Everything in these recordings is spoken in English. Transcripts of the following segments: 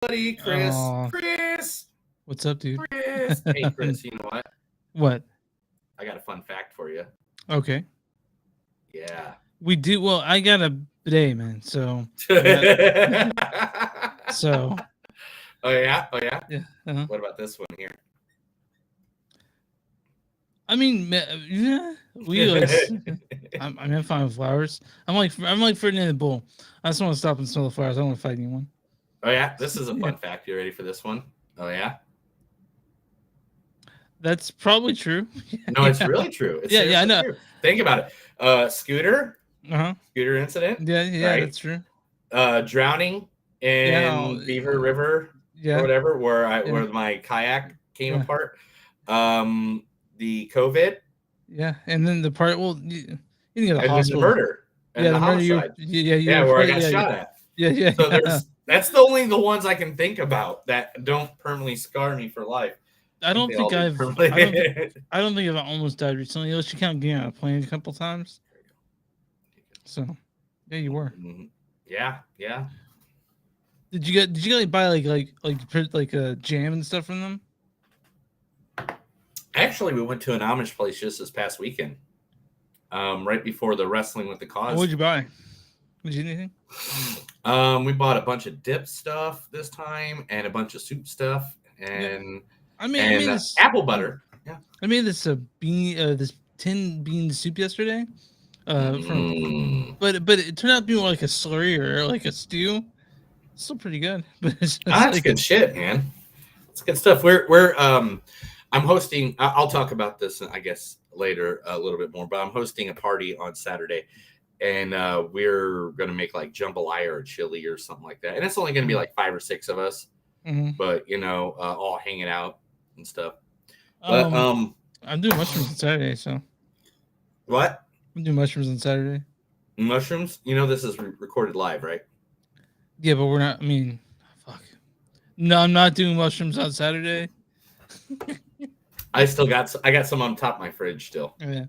buddy, Chris. Oh, Chris. what's up, dude? Chris. Hey, Chris, you know what? What? I got a fun fact for you. Okay. Yeah. We do. Well, I got a bidet, man. So, Oh, so yeah? Oh, yeah? yeah. Uh-huh. What about this one here? I mean, yeah. We like. I'm fine with flowers. I'm like Ferdinand the Bull. I just want to stop and smell the flowers. I don't want to fight anyone. Oh, yeah? This is a Yeah. fun fact. You ready for this one? Oh, yeah? That's probably true. No, it's really true. It's I know. true. Think about it. Scooter incident. Yeah, right? that's true. Drowning in Beaver River or whatever, where my kayak came apart. The COVID. Yeah, and then the part. Well, you get a and hospital. The murder. And the homicide. murder. Where I got shot at. Yeah. So that's only the ones I can think about that don't permanently scar me for life. I don't think I've almost died recently. Unless you count getting on a plane a couple times. So, yeah, you were. Yeah. Did you like buy like a jam and stuff from them? Actually, we went to an Amish place just this past weekend. Right before the Wrestling with the Cause. What did you buy? Did you do anything? We bought a bunch of dip stuff this time and a bunch of soup stuff and I made this apple butter. Yeah, I made this this tin bean soup yesterday. But it turned out to be more like a slurry or like a stew. It's still pretty good, but it's that's good shit, man. It's good stuff. I'm hosting. I'll talk about this, I guess, later a little bit more. But I'm hosting a party on Saturday, and we're gonna make like jambalaya or chili or something like that. And it's only gonna be like 5 or 6 of us, but all hanging out and stuff. But I'm doing mushrooms on Saturday, so what? I'm doing mushrooms on Saturday. Mushrooms? This is recorded live, right? Yeah, but we're not. I mean, fuck. No, I'm not doing mushrooms on Saturday. I got some on top of my fridge still. Yeah,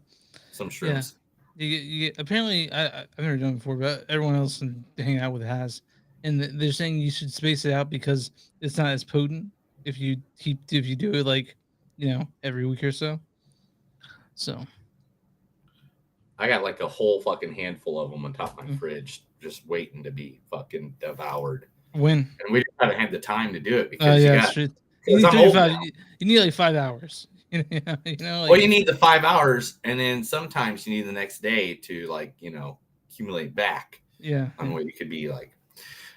some shrooms. Yeah. You get, apparently, I've never done it before, but everyone else hanging out with has, and they're saying you should space it out because it's not as potent if you do it like every week or so. So I got like a whole fucking handful of them on top of my fridge, just waiting to be fucking devoured. When? And we just haven't had the time to do it because you need like 5 hours. Well, you need the 5 hours, and then sometimes you need the next day to accumulate back. Yeah. On what you could be like.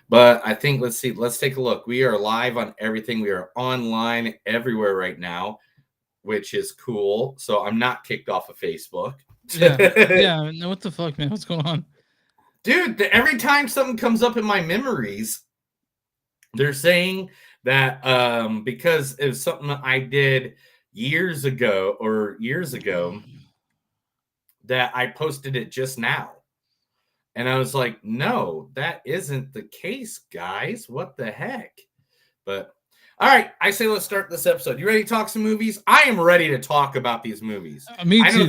But I think let's take a look. We are live on everything. We are online everywhere right now, which is cool. So I'm not kicked off of Facebook. Yeah. What the fuck, man? What's going on? Dude, every time something comes up in my memories, they're saying that because it was something I did years ago that I posted it just now. And I was like, no, that isn't the case, guys. What the heck? But all right, I say let's start this episode. You ready to talk some movies? I am ready to talk about these movies. Me too. I know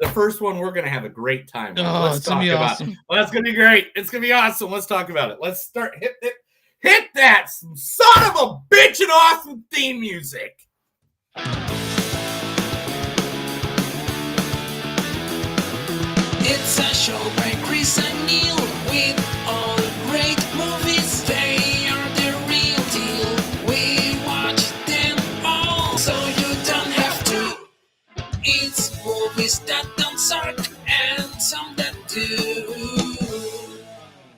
the first one we're gonna have a great time with. Let's talk about it. Well, that's gonna be great. It's gonna be awesome. Let's talk about it. Let's start. Hit that son of a bitch and awesome theme music. It's a show by Chris and Neil with all great movies. They are the real deal. We watch them all, so you don't have to. It's movies that don't suck and some that do.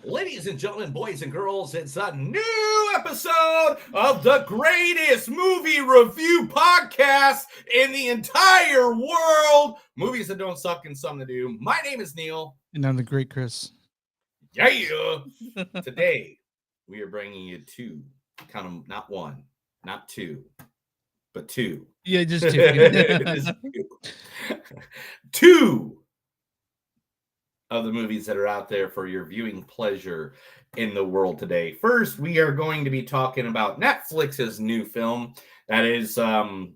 Ladies and gentlemen, boys and girls, it's a new episode of the greatest movie review podcast in the entire world. Movies that don't suck and some that do. My name is Neil. And I'm the great Chris. Yeah. Today, we are bringing you two, kind of not one, not two, but two. Yeah, just two. Just two of the movies that are out there for your viewing pleasure in the world today. First, we are going to be talking about Netflix's new film that is a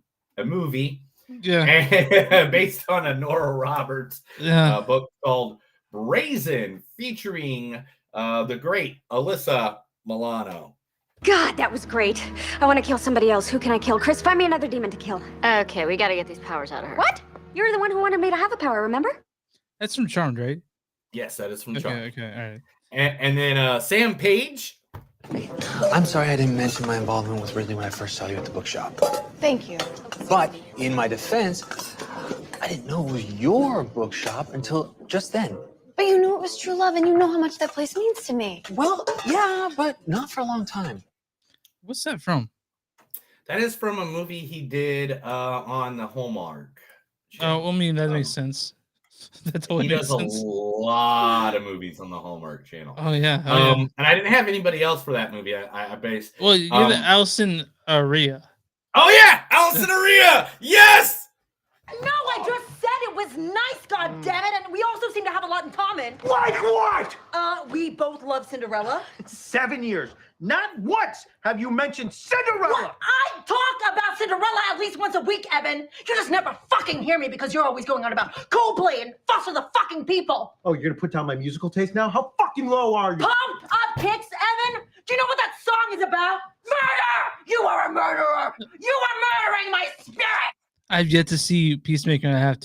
movie based on a Nora Roberts book called Brazen, featuring the great Alyssa Milano. God, that was great. I want to kill somebody else. Who can I kill? Chris, find me another demon to kill. Okay, we gotta get these powers out of her. What? You're the one who wanted me to have a power, remember? That's from Charmed, right? Yes, that is from Charm. Okay, all right. And then Sam Page. I'm sorry I didn't mention my involvement with Ridley when I first saw you at the bookshop. Thank you. But in my defense, I didn't know it was your bookshop until just then. But you knew it was true love, and you know how much that place means to me. Well, yeah, but not for a long time. What's that from? That is from a movie he did on the Hallmark. Oh, I mean, that makes sense. That totally He makes does a sense. lot of movies on the Hallmark Channel. Oh, yeah. Oh, yeah. And I didn't have anybody else for that movie. I based. Well, you're the Alison Aria. Oh yeah, Alison Aria. Yes. No, I just said it was nice, goddammit, and we also seem to have a lot in common. Like what? We both love Cinderella. 7 years. Not once have you mentioned Cinderella. Well, I talk about Cinderella at least once a week, Evan. You just never fucking hear me because you're always going on about Coldplay and fuss with the fucking people. Oh, you're gonna put down my musical taste now? How fucking low are you? Pump up kicks, Evan. Do you know what that song is about? Murder! You are a murderer. You are murdering my spirit. I've yet to see Peacemaker, and I have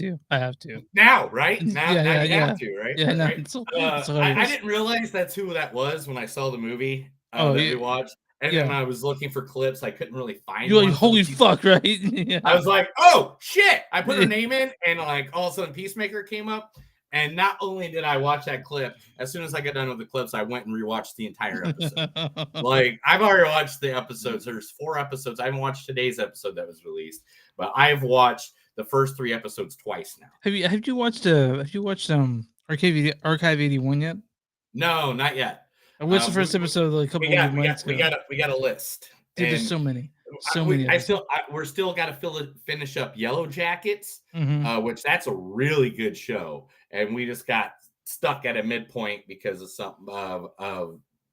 to. Now, right? Now, Yeah, now yeah, you yeah. have to, right? Yeah, no, Right? it's I hilarious. didn't realize that's who that was when I saw the movie Oh, that yeah. we watched. And Yeah. then I was looking for clips. I couldn't really find You're one. like, holy fuck, right? Yeah. I was like, oh, shit. I put her name in, and like all of a sudden Peacemaker came up. And not only did I watch that clip, as soon as I got done with the clips, I went and rewatched the entire episode. Like, I've already watched the episodes. There's 4 episodes. I haven't watched today's episode that was released, but I've watched the first 3 episodes twice now. Have you watched Archive 81 yet? No, not yet. I watched the first episode like a couple of months ago. We got a list. Dude, there's And so many. we're still got to finish up Yellow Jackets, Mhm. which that's a really good show, and we just got stuck at a midpoint because of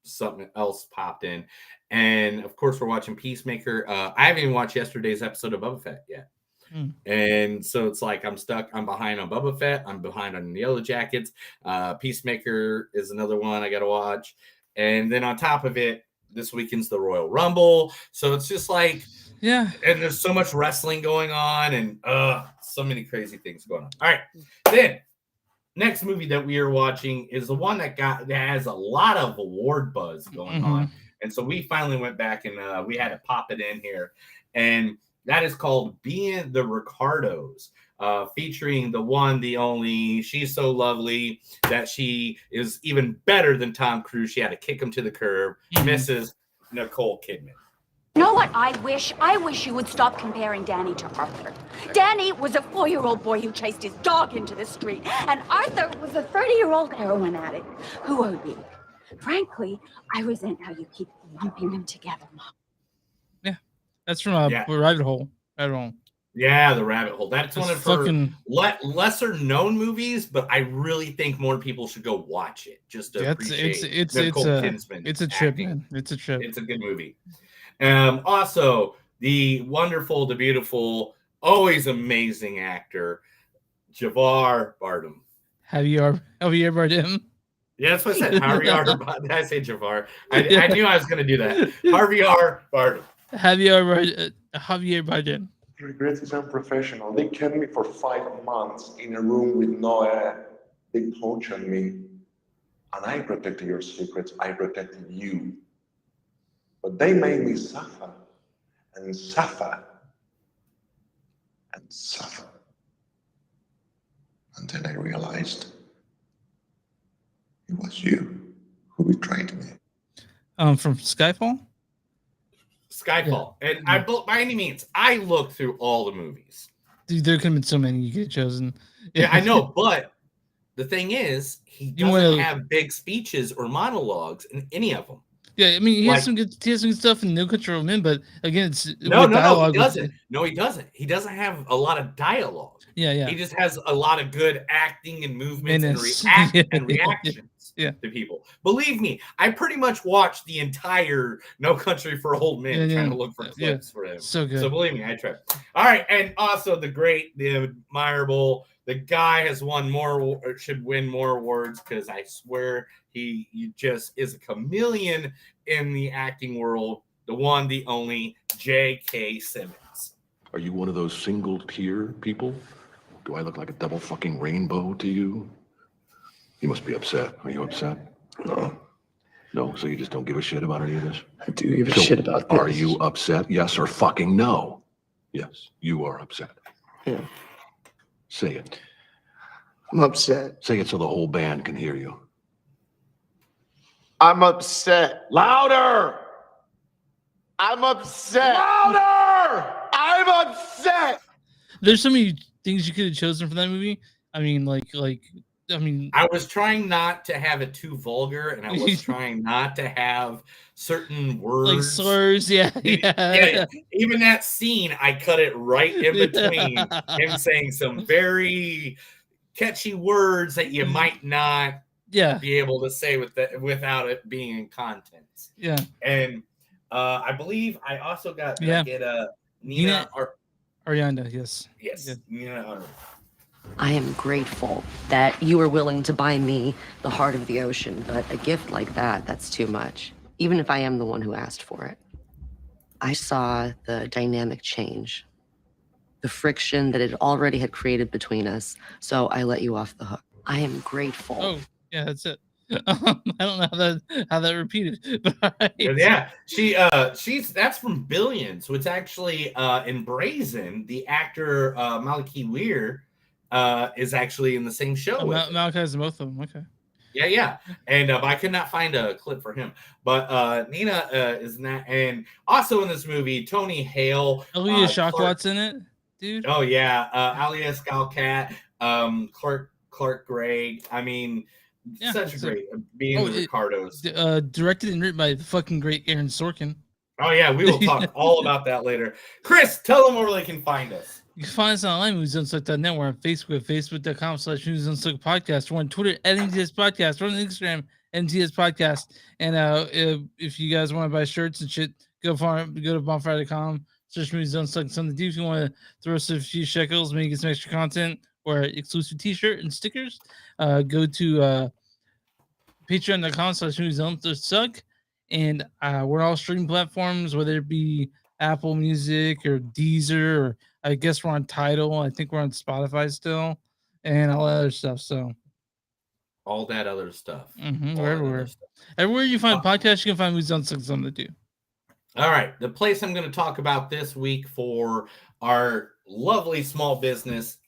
something else popped in, and of course we're watching Peacemaker. I haven't even watched yesterday's episode of Boba Fett yet. And so it's like I'm stuck. I'm behind on Boba Fett. I'm behind on Yellow Jackets. Peacemaker is another one I got to watch, and then on top of it, this weekend's the Royal Rumble. So it's just like, yeah. And there's so much wrestling going on, and so many crazy things going on. All right, then next movie that we are watching is the one that has a lot of award buzz going on, and so we finally went back and we had to pop it in here, and that is called Being the Ricardos, featuring the one, the only. She's so lovely that she is even better than Tom Cruise. She had to kick him to the curb. Mrs. Nicole Kidman. You know what I wish? I wish you would stop comparing Danny to Arthur. Danny was a 4-year-old boy who chased his dog into the street, and Arthur was a 30-year-old heroin addict who OD'd. Frankly, I resent how you keep lumping them together, Mom. That's from Rabbit Hole. Yeah, The Rabbit Hole. That's one of fucking lesser known movies, but I really think more people should go watch it just to appreciate Nicole Kidman. It's a trip, man. It's a trip. It's a good movie. Also, the wonderful, the beautiful, always amazing actor, Javier Bardem. Javier Bardem. Yeah, that's what I said. Javier. Did I say Javar? I knew I was going to do that. Javier Bardem. Javier Bardem. Regret is unprofessional. They kept me for 5 months in a room with no air. They tortured me. And I protected your secrets. I protected you. But they made me suffer and suffer and suffer. Until I realized it was you who betrayed me. From Skyfall? Skyfall. Yeah. And I by any means, I looked through all the movies. Dude, there could have been so many you could have chosen. Yeah, I know, but the thing is, he doesn't have big speeches or monologues in any of them. Yeah, I mean, he has some good stuff in No Country for Old Men, but again, it's no, he doesn't. No, he doesn't. He doesn't have a lot of dialogue. Yeah. He just has a lot of good acting and movements and reactions to people. Believe me, I pretty much watched the entire No Country for Old Men trying to look for clips for him. So good. So believe me, I tried. All right, and also the great, the admirable, the guy has should win more awards because I swear he just is a chameleon in the acting world. the one, the only J.K. Simmons. Are you one of those single tier people? Do I look like a double fucking rainbow to you? You must be upset. Are you upset? No. No, so you just don't give a shit about any of this? I do give a shit about this. Are you upset? Yes or fucking no? Yes, you are upset. Yeah. Say it. I'm upset. Say it so the whole band can hear you. I'm upset. Louder! I'm upset. Louder! I'm upset. There's so many things you could have chosen for that movie. I mean, I was trying not to have it too vulgar, and I was trying not to have certain words. like slurs, yeah. Even that scene, I cut it right in between him saying some very catchy words that you might not be able to say without it being in content. Yeah. And I believe I also got Nina Arianda, yes. Yes, Nina. I am grateful that you were willing to buy me the heart of the ocean, but a gift like that's too much, even if I am the one who asked for it. I saw the dynamic change, the friction that it already had created between us, so I let you off the hook. I am grateful. Oh, yeah, that's it. I don't know how that repeated. But yeah, that's from Billions, which actually in Brazen, the actor Maliki Weir is actually in the same show. Malachi's in both of them. Okay. Yeah. And I could not find a clip for him. But Nina is in that. And also in this movie, Tony Hale. Aaliyah Shawkat's in it, dude. Oh, yeah. Alia Skalkat, Clark Gregg. I mean, such a great being the Ricardos. Directed and written by the fucking great Aaron Sorkin. Oh, yeah. We will talk all about that later. Chris, tell them where they can find us. You can find us online, moviesunsuck.net. We're on Facebook, facebook.com/moviesunsuck podcast. We're on Twitter at NTS Podcast. We're on Instagram, NTS Podcast. And if you guys want to buy shirts and shit, go to bonfire.com, search Movies Unsuck, something to do. If you want to throw us a few shekels, maybe get some extra content or exclusive t-shirt and stickers, go to patreon.com/Movies Unsuck. And we're all streaming platforms, whether it be Apple Music or Deezer, or I guess we're on Tidal. I think we're on Spotify still, and all that other stuff. So all that other stuff. We're everywhere. Everywhere you find podcasts, you can find Movies Unsuck something to do. All right. The place I'm going to talk about this week for our lovely small business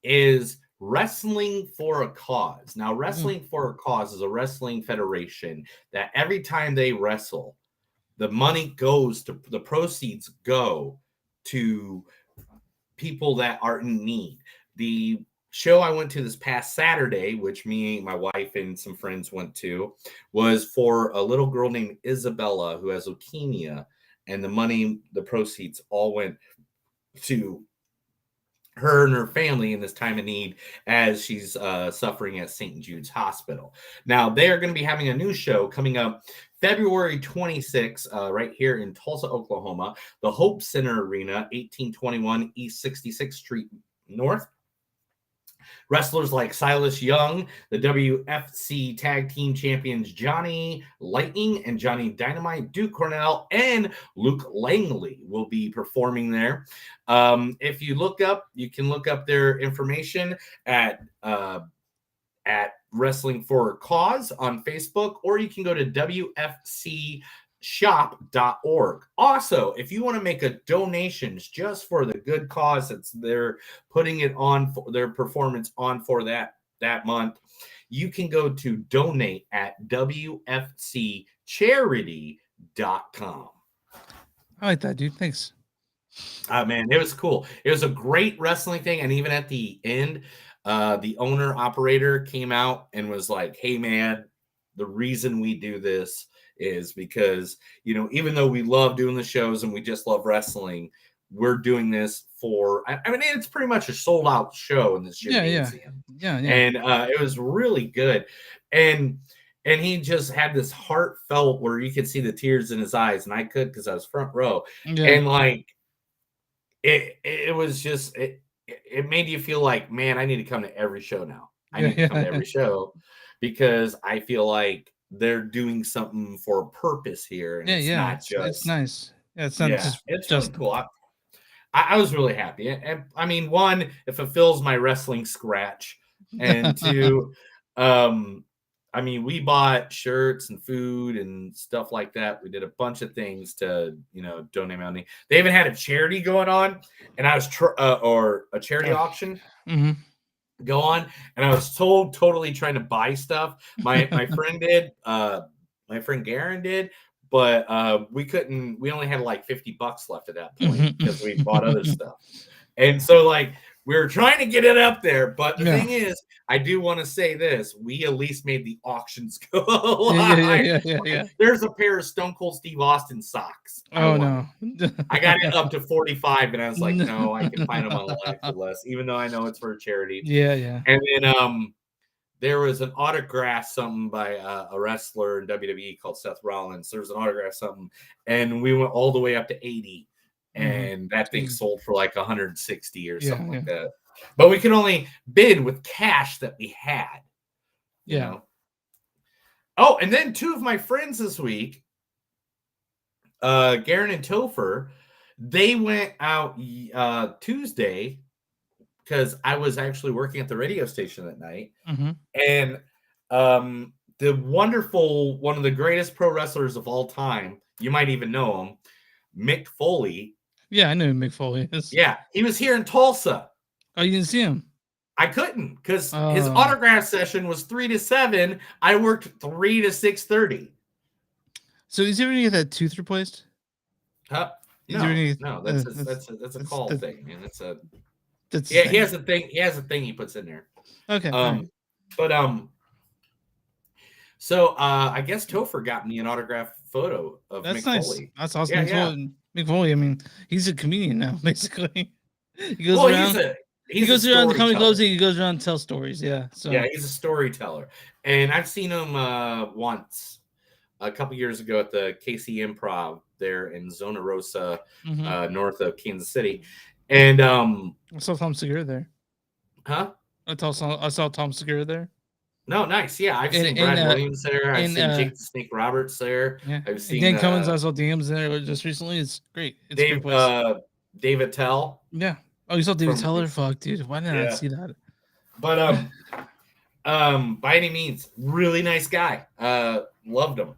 is Wrestling for a Cause. Now, Wrestling for a Cause is a wrestling federation that every time they wrestle, the money goes to, the proceeds go to people that are in need. The show I went to this past Saturday, which me, my wife, and some friends went to, was for a little girl named Isabella who has leukemia, and the proceeds all went to her and her family in this time of need as she's suffering at St. Jude's Hospital. Now, they are going to be having a new show coming up February 26th, right here in Tulsa, Oklahoma, the Hope Center Arena, 1821 East 66th Street North. Wrestlers like Silas Young, the WFC Tag Team Champions Johnny Lightning and Johnny Dynamite, Duke Cornell, and Luke Langley will be performing there. If you can look up their information at Wrestling for a Cause on Facebook, or you can go to WFCshop.org. Also, if you want to make a donations just for the good cause that's they're putting it on for their performance on for that month, you can go to donate at WFCcharity.com. I like that, dude. Thanks. Man, it was cool. It was a great wrestling thing, and even at the end, the owner operator came out and was like, "Hey, man, the reason we do this is because, even though we love doing the shows and we just love wrestling, we're doing this for." I mean, it's pretty much a sold out show in this gymnasium. Yeah. And it was really good, and he just had this heartfelt where you could see the tears in his eyes, and I could because I was front row, and like it was just it made you feel like, man, I need to come to every show now. I need to come to every show because I feel like they're doing something for a purpose here, and it's not just. It's nice. Yeah, it's not just it's really cool. I was really happy, and I mean, one, it fulfills my wrestling scratch, and two, I mean, we bought shirts and food and stuff like that. We did a bunch of things to, donate money. They even had a charity going on, and I was or a charity auction go on, and I was totally trying to buy stuff. My friend did, my friend Garen did, but we couldn't. We only had like $50 left at that point because we bought other stuff, and so like we were trying to get it up there. But the thing is, I do want to say this: we at least made the auctions go live. Yeah. There's a pair of Stone Cold Steve Austin socks. Oh no! I got it up to 45, and I was like, no, I can find them online for less, even though I know it's for a charity. Yeah. And then there was an autograph something by a wrestler in WWE called Seth Rollins. There was an autograph something, and we went all the way up to 80, and that thing sold for like 160 or something like that. But we could only bid with cash that we had. You know? Oh, and then two of my friends this week, Garen and Topher, they went out Tuesday because I was actually working at the radio station that night. And the wonderful, one of the greatest pro wrestlers of all time, you might even know him, Mick Foley. Yeah, I know who Mick Foley is. Yeah, he was here in Tulsa. Oh, you didn't see him? I couldn't because his autograph session was 3 to 7. I worked 3 to 6:30. So is he ever gonna get that tooth replaced? Huh? No, that's a call thing, man. He has a thing. He has a thing he puts in there. Okay. So I guess Topher got me an autograph photo of Mick Foley. That's awesome. Yeah. Mick Foley, I mean, he's a comedian now, basically. He goes around. He goes around the comedy clubs. He goes around and tells stories. Yeah. So yeah, he's a storyteller, and I've seen him once, a couple years ago at the KC Improv there in Zona Rosa, north of Kansas City, and I saw Tom Segura there. Huh? I saw Tom Segura there. No, nice. Yeah, I've seen Brad Williams there. I've seen Jake the Snake Roberts there. Yeah. I've seen Dan Cummins. I saw DMs there just recently. It's great. It's Dave, a great place. David Tell. Yeah. Oh, you saw David Teller? Fuck, dude. Why did I not see that? But by any means, really nice guy. Loved him.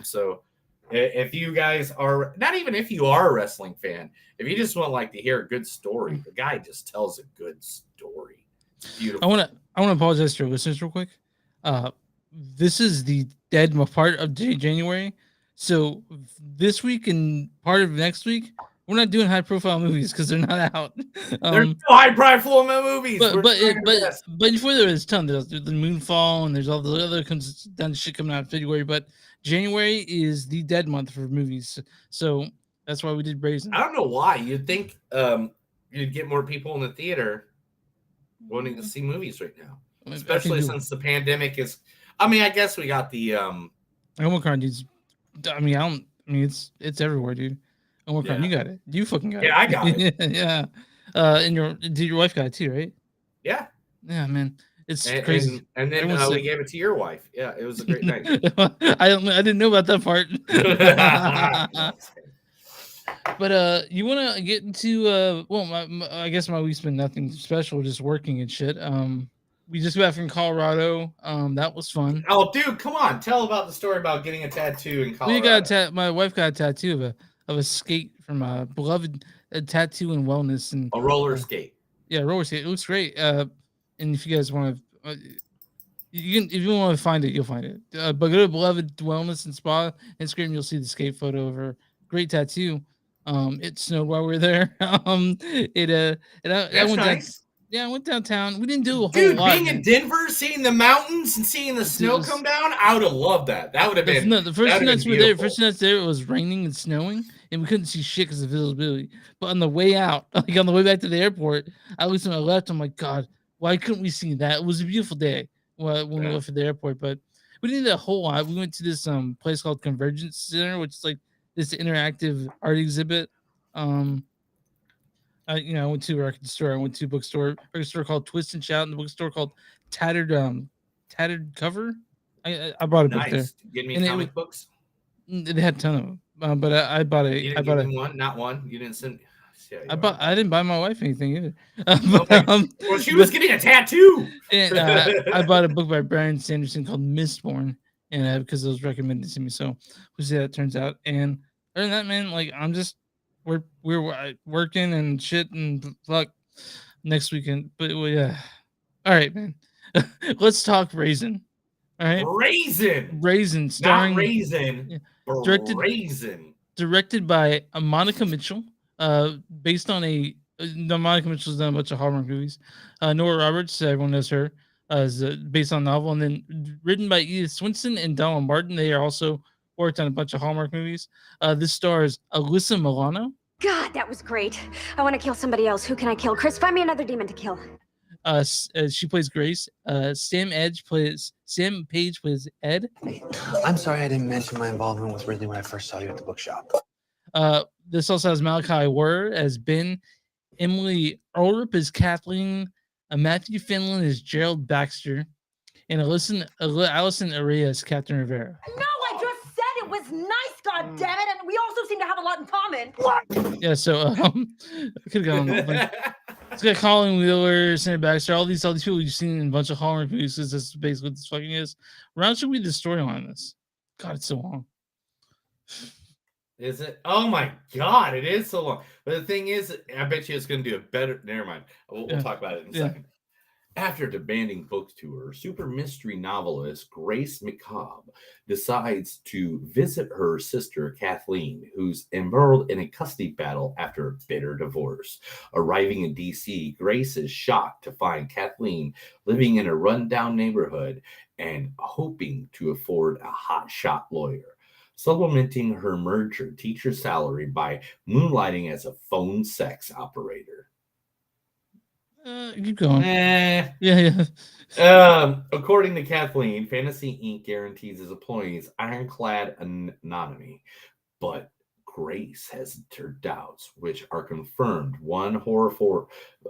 So if you guys are, not even if you are a wrestling fan, if you just want like to hear a good story, the guy just tells a good story. It's beautiful. I want to apologize to our listeners real quick. This is the dead part of January. So this week and part of next week, we're not doing high profile movies because they're not out. There's no high profile movies. But before there is a ton. There's the Moonfall and there's all the other done shit coming out in February. But January is the dead month for movies. So that's why we did Brazen. I don't know why. You'd think you'd get more people in the theater wanting to see movies right now. Especially since the pandemic is. I mean, I guess we got the Omicron, dudes. It's everywhere, dude. Omicron, you got it. You fucking got it. Yeah, I got it. Yeah. And your wife got it too, right? Yeah. Yeah, man. It's crazy. And then we gave it to your wife. Yeah, it was a great night. I didn't know about that part. But you want to get into I guess my week's been nothing special, just working and shit. We just got back from Colorado. That was fun. Oh, dude, come on! Tell about the story about getting a tattoo in Colorado. My wife got a tattoo of a skate from a beloved tattoo and wellness and a roller skate. Yeah, roller skate. It looks great. And if you guys want to, if you want to find it, you'll find it. But go to Beloved Wellness and Spa Instagram. You'll see the skate photo of her. Great tattoo. It snowed while we were there. I went nice. I went downtown. We didn't do a whole lot. Dude, being in Denver, seeing the mountains and seeing the snow come down, I would have loved that. That would have been. The first two nights we were there. First nights there, it was raining and snowing, and we couldn't see shit because of visibility. But on the way out, like on the way back to the airport, I looked to my left. I'm like, God, why couldn't we see that? It was a beautiful day when we went for the airport, but we didn't do a whole lot. We went to this place called Convergence Center, which is like this interactive art exhibit. I went to a record store. I went to a bookstore called Twist and Shout, and the bookstore called Tattered Cover. I bought a book there. Nice. Give me And comic books. They had a ton of them, but I bought a. You I didn't bought give a. me one, not one. You didn't send. Yeah, you I are. bought. I didn't buy my wife anything either. Well, she was getting a tattoo. And I bought a book by Brian Sanderson called Mistborn, and because it was recommended to me. So we'll see how it turns out. And other than that, man, like I'm just we're working and shit and fuck next weekend. But yeah, all right, man. Let's talk Brazen. All right, Brazen, starring not Raisin. Yeah, directed by Monica Mitchell. Based on Monica Mitchell's done a bunch of Hallmark movies. Nora Roberts, everyone knows her, is based on a novel, and then written by Edith Swinson and Donald Martin. They are also worked on a bunch of Hallmark movies. This stars Alyssa Milano. God, that was great. I want to kill somebody else. Who can I kill? Chris, find me another demon to kill. She plays Grace. Sam Page plays Ed. I'm sorry I didn't mention my involvement with Ridley when I first saw you at the bookshop. This also has Malachi Wurr as Ben, Emily Ulrich as Kathleen, Matthew Finland as Gerald Baxter, and Allison Araya as Captain Rivera. No, I just said it was nice, God damn it, and we also seem to have a lot in common. What? Yeah, so I could have gone. It's got Colin Wheeler, Senator Baxter, all these people you've seen in a bunch of Hallmark movies. That's basically what this fucking is. Round should read the storyline on this. God, it's so long. Is it? Oh my God, it is so long. But the thing is, I bet you it's going to do a better. Never mind. We'll talk about it in a second. After a demanding book tour, super mystery novelist Grace McCobb decides to visit her sister Kathleen, who's embroiled in a custody battle after a bitter divorce. Arriving in DC, Grace is shocked to find Kathleen living in a rundown neighborhood and hoping to afford a hotshot lawyer, supplementing her merger teacher salary by moonlighting as a phone sex operator. Keep going. Yeah. According to Kathleen, Fantasy Inc. guarantees its employees ironclad anonymity, but Grace has her doubts, which are confirmed one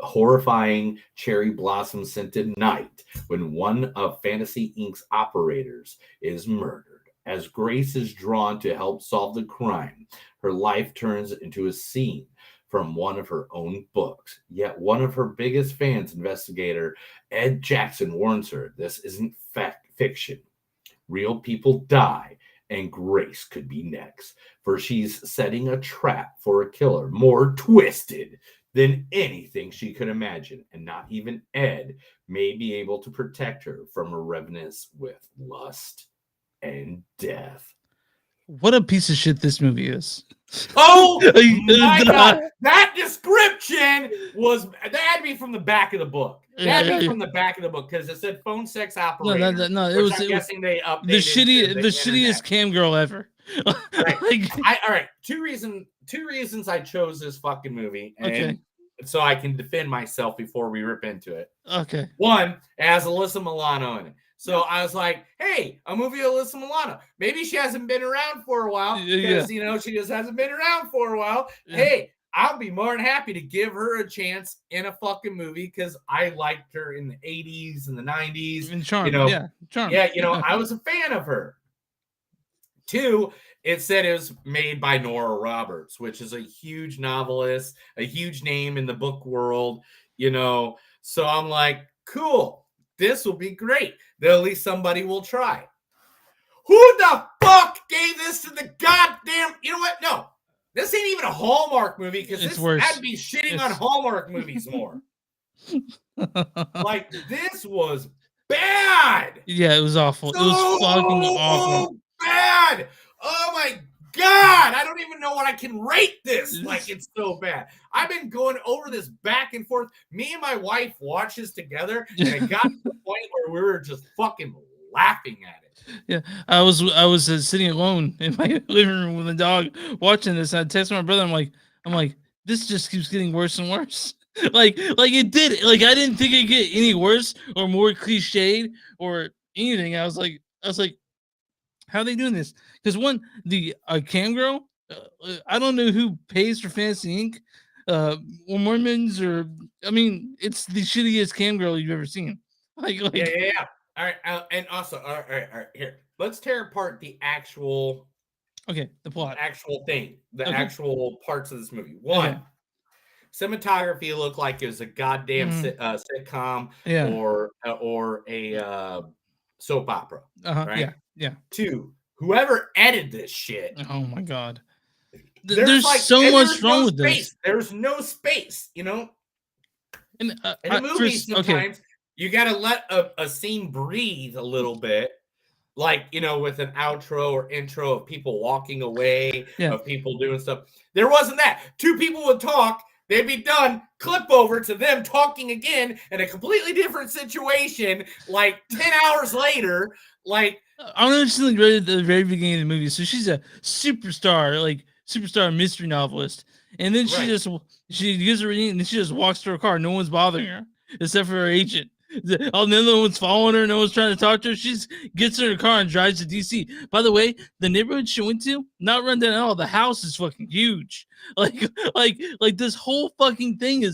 horrifying cherry blossom scented night when one of Fantasy Inc.'s operators is murdered. As Grace is drawn to help solve the crime, her life turns into a scene from one of her own books. Yet one of her biggest fans, investigator Ed Jackson, warns her this isn't fiction. Real people die, and Grace could be next, for she's setting a trap for a killer more twisted than anything she could imagine, and not even Ed may be able to protect her from a revenants with lust and death. What a piece of shit this movie is. Oh my God. That description was, that had to be from the back of the book. That had to be from the back of the book because it said phone sex operator. No, it was guessing they updated the shittiest cam girl ever. Right. All right. Two reasons I chose this fucking movie. And so I can defend myself before we rip into it. Okay. One, it has Alyssa Milano in it. So I was like, hey, a movie of Alyssa Milano. Maybe she hasn't been around for a while because, she just hasn't been around for a while. Yeah. Hey, I'll be more than happy to give her a chance in a fucking movie because I liked her in the 80s and the 90s. And Charm, Charm. Yeah, I was a fan of her. Two, it said it was made by Nora Roberts, which is a huge novelist, a huge name in the book world, So I'm like, cool. This will be great. At least somebody will try. Who the fuck gave this to the goddamn? You know what? No, this ain't even a Hallmark movie because this had to be shitting on Hallmark movies more. Like, this was bad. Yeah, it was awful. It was fucking awful. Bad. Oh my God, I don't even know what I can rate this. Like, it's so bad. I've been going over this back and forth. Me and my wife watched this together, and it got to the point where we were just fucking laughing at it. Yeah, I was sitting alone in my living room with the dog watching this. And I texted my brother. I'm like, this just keeps getting worse and worse. like it did. Like, I didn't think it'd get any worse or more cliched or anything. I was like. How are they doing this? Because the cam girl, I don't know who pays for Fantasy Inc. Or Mormons, or it's the shittiest cam girl you've ever seen. Yeah. All right, and also, all right. Here, let's tear apart the actual Okay, the plot. thing, the Okay. actual parts of this movie. One, Okay. cinematography looked like it was a goddamn Mhm. sitcom Yeah. or a soap opera, right? Yeah. Yeah. Two, whoever edited this shit, Oh my god. there's There's like, so and much there's wrong no with this. space. There's no space, you know. And In a movie, first, okay. sometimes you got to let a scene breathe a little bit, like, you know, with an outro or intro of people walking away, Yeah. of people doing stuff. There wasn't that. Two people would talk, they'd be done, clip over to them talking again in a completely different situation, like 10 hours later. Like, I don't know if she's like right at the very beginning of the movie. So she's a superstar mystery novelist. And then she gives her reading and then she just walks to her car. No one's bothering her except for her agent. Oh, no one's following her. No one's trying to talk to her. She just gets in her car and drives to DC. By the way, the neighborhood she went to, not run down at all. The house is fucking huge. Like this whole fucking thing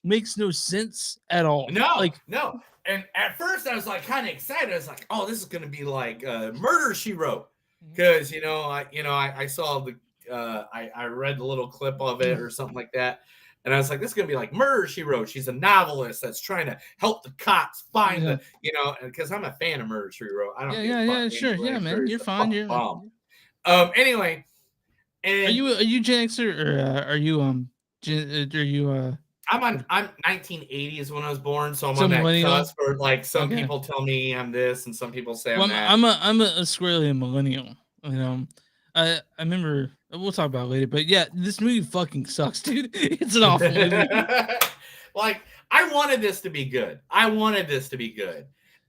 makes no sense at all. No. And at first I was like kind of excited. I was like, oh, this is gonna be like Murder, She Wrote. Because I saw the I read the little clip of it or something like that. And I was like, this is gonna be like Murder, She Wrote. She's a novelist that's trying to help the cops find the, because I'm a fan of Murder, She Wrote. I don't Yeah, sure. Yeah, man. You're fine. You're bomb. Anyway, and are you Gen Xer or are you I'm 1980s when I was born, so I'm So on that millennial? cusp. Or like some Okay. people tell me I'm this, and some people say Well, I'm that. I'm a squarely a millennial. You know, I remember we'll talk about it later, but yeah, this movie fucking sucks, dude. It's an awful movie. Like, I wanted this to be good.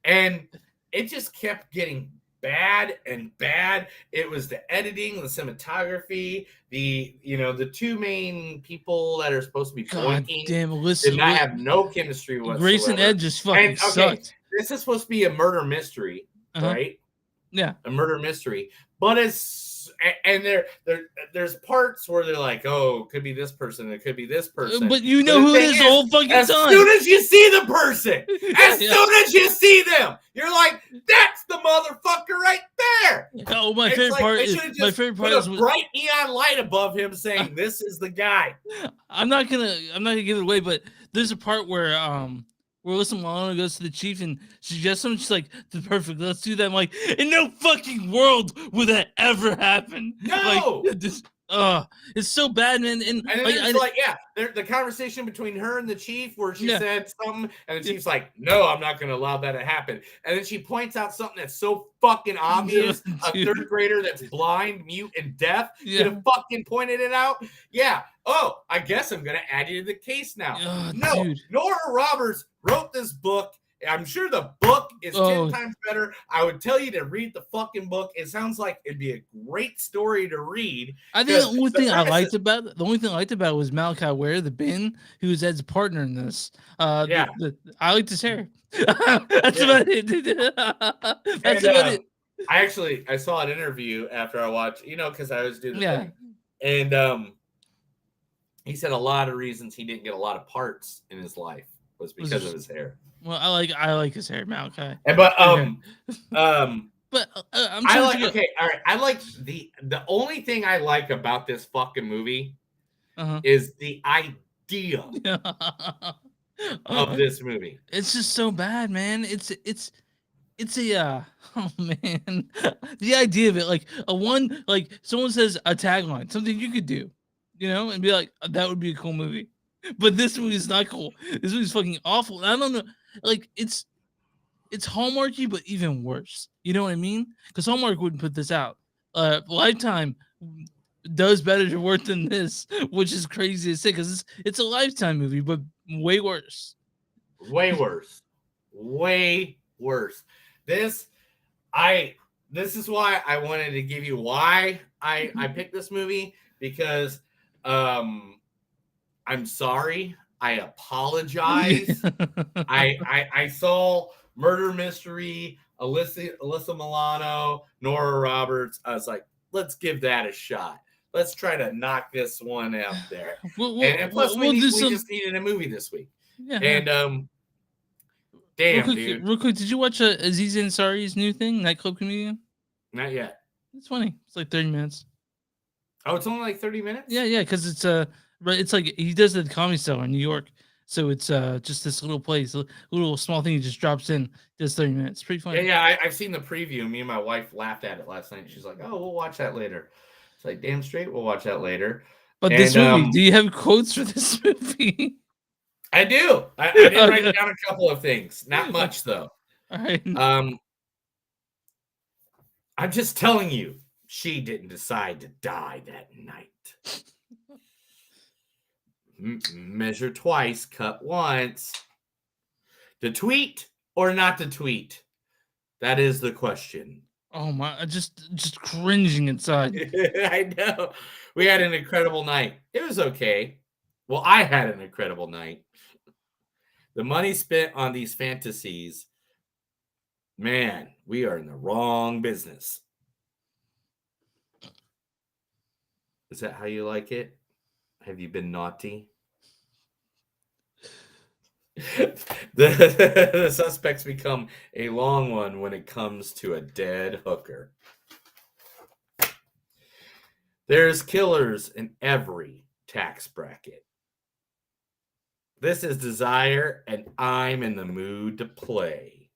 And it just kept getting bad and bad. It was the editing, the cinematography, the two main people that are supposed to be working did not have no chemistry whatsoever. Grace and Ed just fucking sucked. This is supposed to be a murder mystery, right? Yeah, a murder mystery, but there's parts where they're like, oh, it could be this person, it could be this person, but you know who it is the whole fucking time. As soon as you see the person, as soon as you see them, you're like, that's the motherfucker right there. Oh, my favorite part is a bright neon light above him saying, this is the guy. I'm not gonna give it away, but there's a part where Alyssa Milano goes to the chief and suggests something. She's like, perfect, let's do that. I'm like, in no fucking world would that ever happen. No! It's so bad, man. And it's the conversation between her and the chief where she said something, and the chief's like, no, I'm not going to allow that to happen. And then she points out something that's so fucking obvious. A third grader that's blind, mute, and deaf could have fucking pointed it out. Yeah. Oh, I guess I'm going to add you to the case now. No, dude. Nora Roberts wrote this book. I'm sure the book is 10 times better. I would tell you to read the fucking book. It sounds like it'd be a great story to read. I think the only thing I liked about it was Malachi Ware, the Ben, who was Ed's partner in this. I liked his hair. That's about it. That's about it. I saw an interview after I watched, because I was doing the thing. And he said a lot of reasons he didn't get a lot of parts in his life was because of his hair. Well, I like his hair, Malachi. But I'm I like all right. I like the only thing I like about this fucking movie is the idea of this movie. It's just so bad, man. It's a oh man, the idea of it, like someone says a tagline, something you could do, and be like, that would be a cool movie. But this movie is not cool. This movie's fucking awful. I don't know. Like, it's Hallmarky, but even worse. You know what I mean? Because Hallmark wouldn't put this out. Lifetime does better to work than this, which is crazy to say because it's a Lifetime movie, but way worse. Way worse. This is why I wanted to give you why I picked this movie, because I'm sorry. I apologize. I saw Murder Mystery, Alyssa Milano, Nora Roberts. I was like, let's give that a shot. Let's try to knock this one out there. And plus, we just needed a movie this week. Yeah. And Damn, dude. Real quick, did you watch Aziz Ansari's new thing, Nightclub Comedian? Not yet. It's funny. It's like 30 minutes. Oh, it's only like 30 minutes? Yeah, because it's like he does it at the Comedy Cellar in New York. So it's just this little place, a little small thing he just drops in, does 30 minutes. Pretty funny. Yeah, I've seen the preview. Me and my wife laughed at it last night. She's like, "Oh, we'll watch that later." It's like, damn straight, we'll watch that later. But this movie, do you have quotes for this movie? I do. I did write down a couple of things. Not much though. All right. I'm just telling you, she didn't decide to die that night. Measure twice, cut once. To tweet or not to tweet? That is the question. Oh my! Just cringing inside. I know. We had an incredible night. It was okay. Well, I had an incredible night. The money spent on these fantasies, man, we are in the wrong business. Is that how you like it? Have you been naughty? The suspects become a long one when it comes to a dead hooker. There's killers in every tax bracket. This is Desire, and I'm in the mood to play.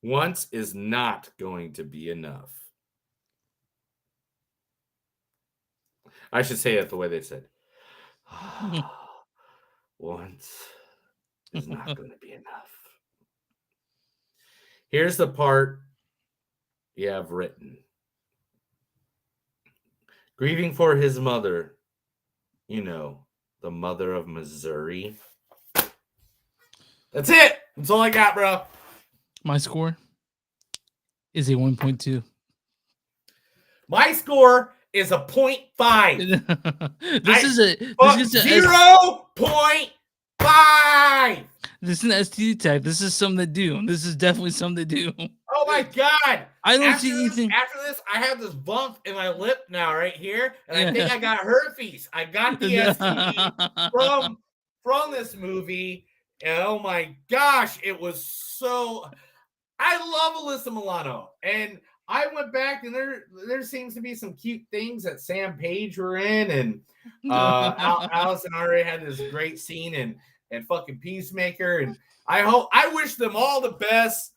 Once is not going to be enough. I should say it the way they said. Once is not going to be enough. Here's the part you have written. Grieving for his mother, you know, the mother of Missouri. That's it. That's all I got, bro. My score is a 1.2. My score is a 0.5. This is a 0.5. This is an STD tag. This is something to do. This is definitely something to do. Oh my god! I don't see anything. After this, I have this bump in my lip now, right here, and I think I got herpes. I got the STD from this movie. And oh my gosh, it was so. I love Alyssa Milano, and I went back, and there seems to be some cute things that Sam Page were in, and Allison already had this great scene and fucking Peacemaker, and I wish them all the best.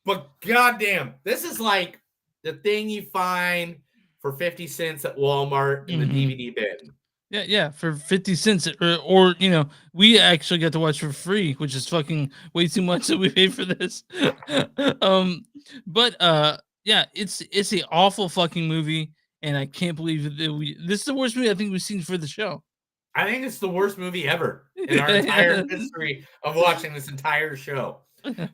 But goddamn, this is like the thing you find for 50 cents at Walmart in the DVD bin. Yeah, for 50 cents, or you know, we actually got to watch for free, which is fucking way too much that we paid for this. But yeah, it's an awful fucking movie, and I can't believe that this is the worst movie I think we've seen for the show. I think it's the worst movie ever in our entire history of watching this entire show.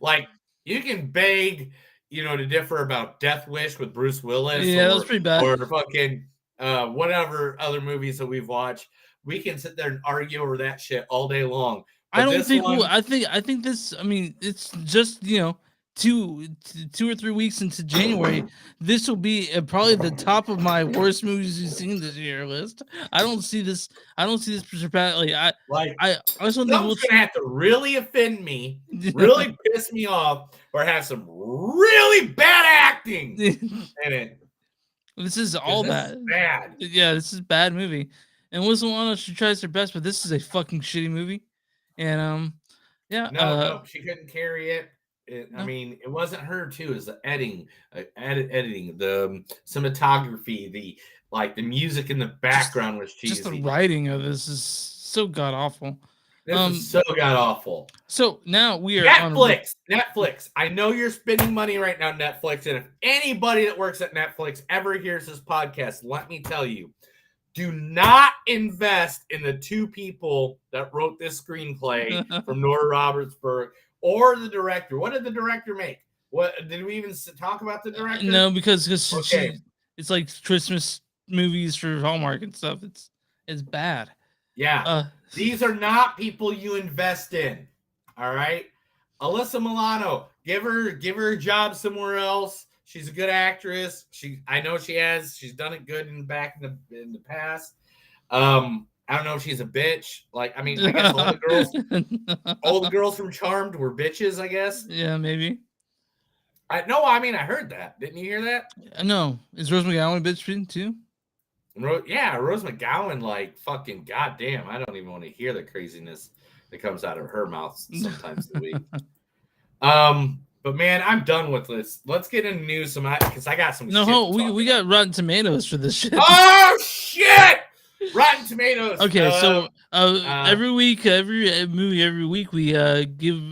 Like, you can beg, you know, to differ about Death Wish with Bruce Willis. Yeah, that was pretty bad. Or fucking whatever other movies that we've watched. We can sit there and argue over that shit all day long. But I don't think I think this. I mean, it's just, you know, two or 3 weeks into January. This will be probably the top of my worst movies we've seen this year list. I don't see this surpassing. I also think someone's gonna have to really offend me, really piss me off, or have some really bad acting in it. This is all bad. Bad. Yeah, this is a bad movie. And Alyssa Milano, she tries her best, but this is a fucking shitty movie. And yeah, no, she couldn't carry it. I mean, it wasn't her too. It's the editing, the cinematography, the music in the background was cheesy. Just the writing of this is so god awful. This is so god awful. So now we are Netflix. I know you're spending money right now, Netflix, and if anybody that works at Netflix ever hears this podcast, let me tell you, do not invest in the two people that wrote this screenplay from Nora Robertsburg or the director. What did the director make? What did we even talk about the director? No, because it's like Christmas movies for Hallmark and stuff. It's bad. Yeah. These are not people you invest in. All right. Alyssa Milano, give her a job somewhere else. She's a good actress. I know she has. She's done it good in the past. I don't know if she's a bitch. Like, I mean, I guess all the girls from Charmed were bitches, I guess. Yeah, maybe. I heard that. Didn't you hear that? No. Is Rose McGowan a bitch too? Yeah, Rose McGowan, like, fucking goddamn. I don't even want to hear the craziness that comes out of her mouth sometimes a week. But man, I'm done with this. Let's get into news because I got some. No, we got Rotten Tomatoes for this shit. Oh shit! Rotten Tomatoes. Okay, so every week, every movie, every week we I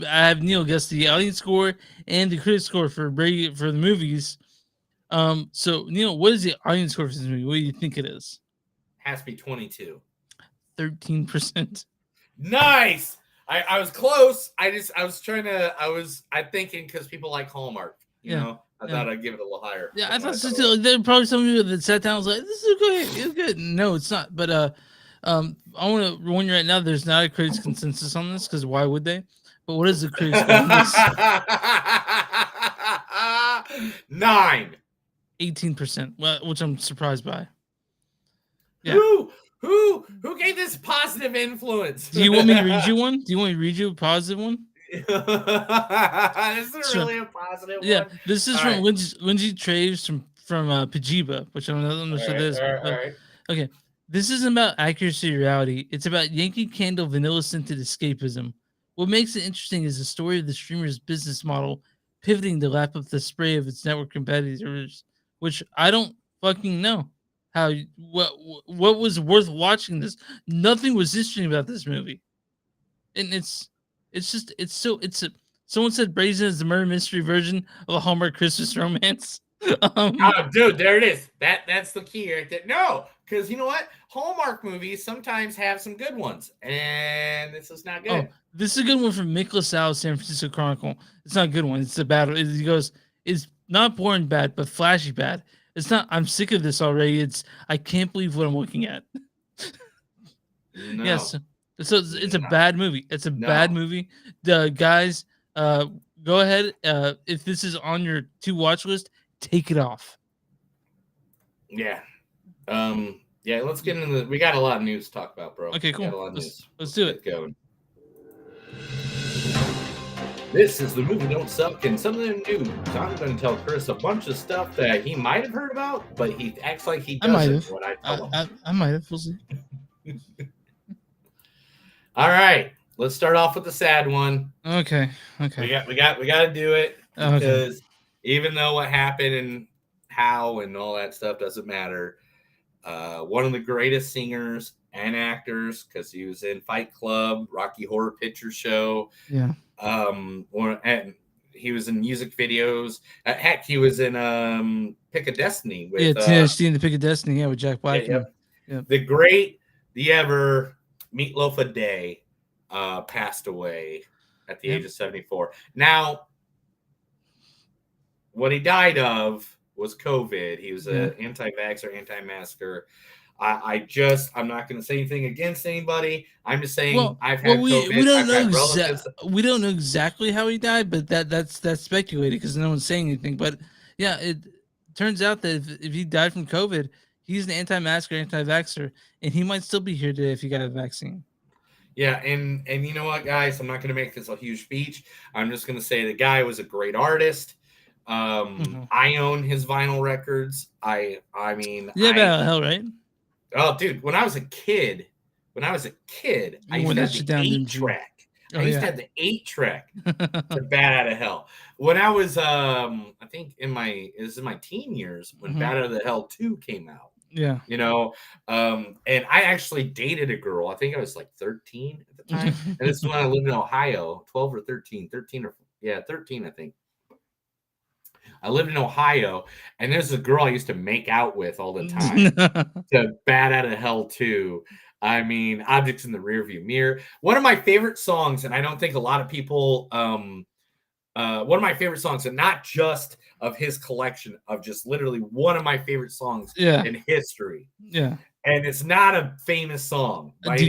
have Neil guess the audience score and the critic score for the movies. So Neil, what is the audience score for this movie? What do you think it is? Has to be 22. 13%. Nice. I was close. I thinking because people like Hallmark, you know, I thought I'd give it a little higher. Yeah, I thought so. There were probably some people that sat down and was like, "This is good. It's good." No, it's not. But I want to warn you right now. There's not a critics consensus on this because why would they? But what is the critics on this? 9. 18%. Well, which I'm surprised by. Yeah. Who gave this positive influence? Do you want me to read you one? Do you want me to read you a positive one? Is there really a positive one? Yeah, this is from Lindsay Traves from Pajiba, which I'm not sure this. All right. Okay, this isn't about accuracy or reality. It's about Yankee Candle vanilla scented escapism. What makes it interesting is the story of the streamer's business model pivoting to lap up the spray of its network competitors, which I don't fucking know. What was worth watching this? Nothing was interesting about this movie, and someone said Brazen is the murder mystery version of a Hallmark Christmas romance. Dude, there it is. That's the key right there. No, because you know what? Hallmark movies sometimes have some good ones, and this is not good. Oh, this is a good one from Mick LaSalle's San Francisco Chronicle. It's not a good one. It's a bad one. He goes, it's not boring bad, but flashy bad. It's not, I'm sick of this already. It's, I can't believe what I'm looking at. No. Yes. So it's a bad movie. It's a bad movie. The guys, go ahead. If this is on your to watch list, take it off. Yeah. Yeah, let's get into we got a lot of news to talk about, bro. Okay, cool. We got a lot of news. Let's do it. Get going. This is the Movie Don't Suck, and some of them news. I'm going to tell Chris a bunch of stuff that he might have heard about, but he acts like he doesn't when I tell him. I might have. We'll see. All right, let's start off with the sad one. Okay. We got to do it because even though what happened and how and all that stuff doesn't matter, one of the greatest singers and actors, because he was in Fight Club, Rocky Horror Picture Show. Yeah. And he was in music videos. Heck, he was in Pick of Destiny with Tennessee in the Pick of Destiny, with Jack Black. Yeah. The ever Meatloaf a Day passed away at the age of 74. Now, what he died of was COVID. He was an anti-vaxxer, anti-masker. I'm not going to say anything against anybody. I'm just saying I've had COVID. We don't know exactly how he died, but that's speculated because no one's saying anything. But yeah, it turns out that if he died from COVID, he's an anti-masker, anti-vaxxer, and he might still be here today if he got a vaccine. Yeah, and you know what, guys? I'm not going to make this a huge speech. I'm just going to say the guy was a great artist. I own his vinyl records. I mean, about hell, right? Oh, dude, when I was a kid, I used to have the 8-track. I used to have the 8-track to Bat Out of Hell. When I was, I think in my teen years when Bat Out of the Hell 2 came out. Yeah. You know, and I actually dated a girl. I think I was like 13 at the time. And this is when I lived in Ohio, 12 or 13, 13, I think. I lived in Ohio, and there's a girl I used to make out with all the time to Bat Out of Hell 2. I mean, Objects in the Rearview Mirror. One of my favorite songs, and I don't think a lot of people, one of my favorite songs, and not just of his collection, of just literally one of my favorite songs in history. Yeah. And it's not a famous song. It's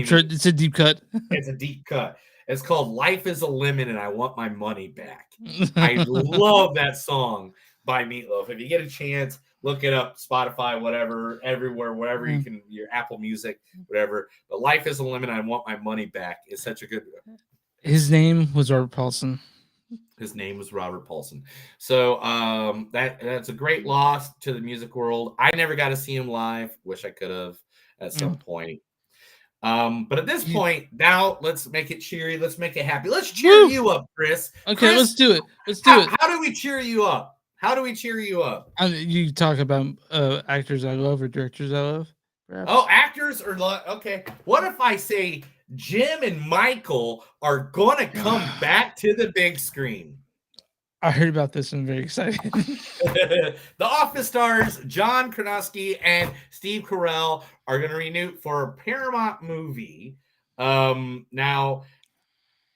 a deep cut. It's a deep cut. It's called Life is a Lemon and I Want My Money Back. I love that song by Meatloaf. If you get a chance, Look it up, Spotify, whatever, everywhere, wherever you can, your Apple Music, whatever. But Life is a Limit. I Want My Money Back is such a good. His name was Robert Paulson. His name was Robert Paulson. So that's a great loss to the music world. I never got to see him live. Wish I could have at some point. But at this point, now let's make it cheery. Let's make it happy. Let's cheer you up, Chris. Okay, Chris, let's do it. Let's do it. How do we cheer you up? How do we cheer you up? You talk about actors I love or directors I love. Perhaps? Oh, actors or okay. What if I say Jim and Michael are gonna come back to the big screen? I heard about this and I'm very excited. The Office stars John Krasinski and Steve Carell are going to renew for a Paramount movie. Now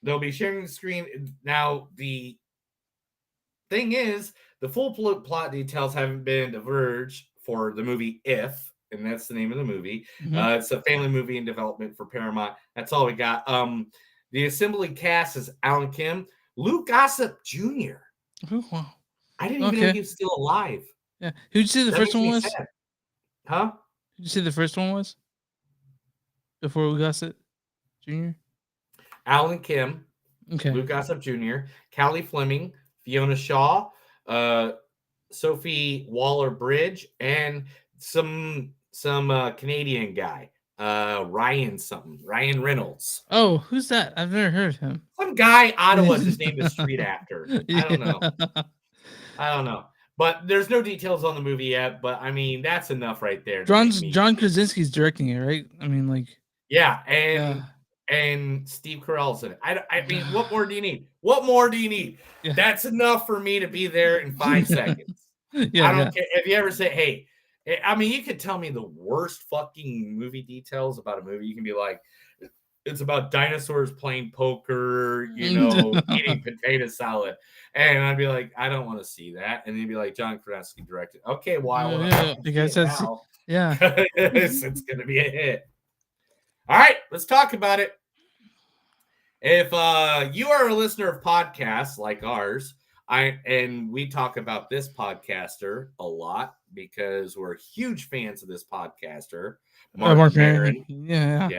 they'll be sharing the screen. Now the thing is, the full plot details haven't been diverged for the movie If, and that's the name of the movie. It's a family movie in development for Paramount. That's all we got. The assembly cast is Alan Kim, Luke Gossett Jr. Oh, wow. I didn't even know he was still alive. Yeah. Who'd you say the first one was? Sad. Huh? Who'd you say the first one was? Before Luke Gossett Jr.? Alan Kim, Okay. Luke Gossett Jr., Callie Fleming, Fiona Shaw, Sophie Waller-Bridge, and some Canadian guy, Ryan Reynolds. Oh, who's that? I've never heard of him. Some guy, Ottawa's his name is street actor. I don't know. But there's no details on the movie yet. But I mean, that's enough right there. John Krasinski's directing it, right? I mean, like. Yeah, and Steve Carell's in it. I mean, what more do you need? What more do you need? Yeah. That's enough for me to be there in 5 seconds. I don't care if you ever say, "Hey," I mean, you could tell me the worst fucking movie details about a movie. You can be like, it's about dinosaurs playing poker, eating potato salad. And I'd be like, I don't want to see that. And then you'd be like, John Krasinski directed. Okay, why? Because that's, it's going to be a hit. All right, let's talk about it. If you are a listener of podcasts like ours, and we talk about this podcaster a lot because we're huge fans of this podcaster, Mark Maron. Yeah.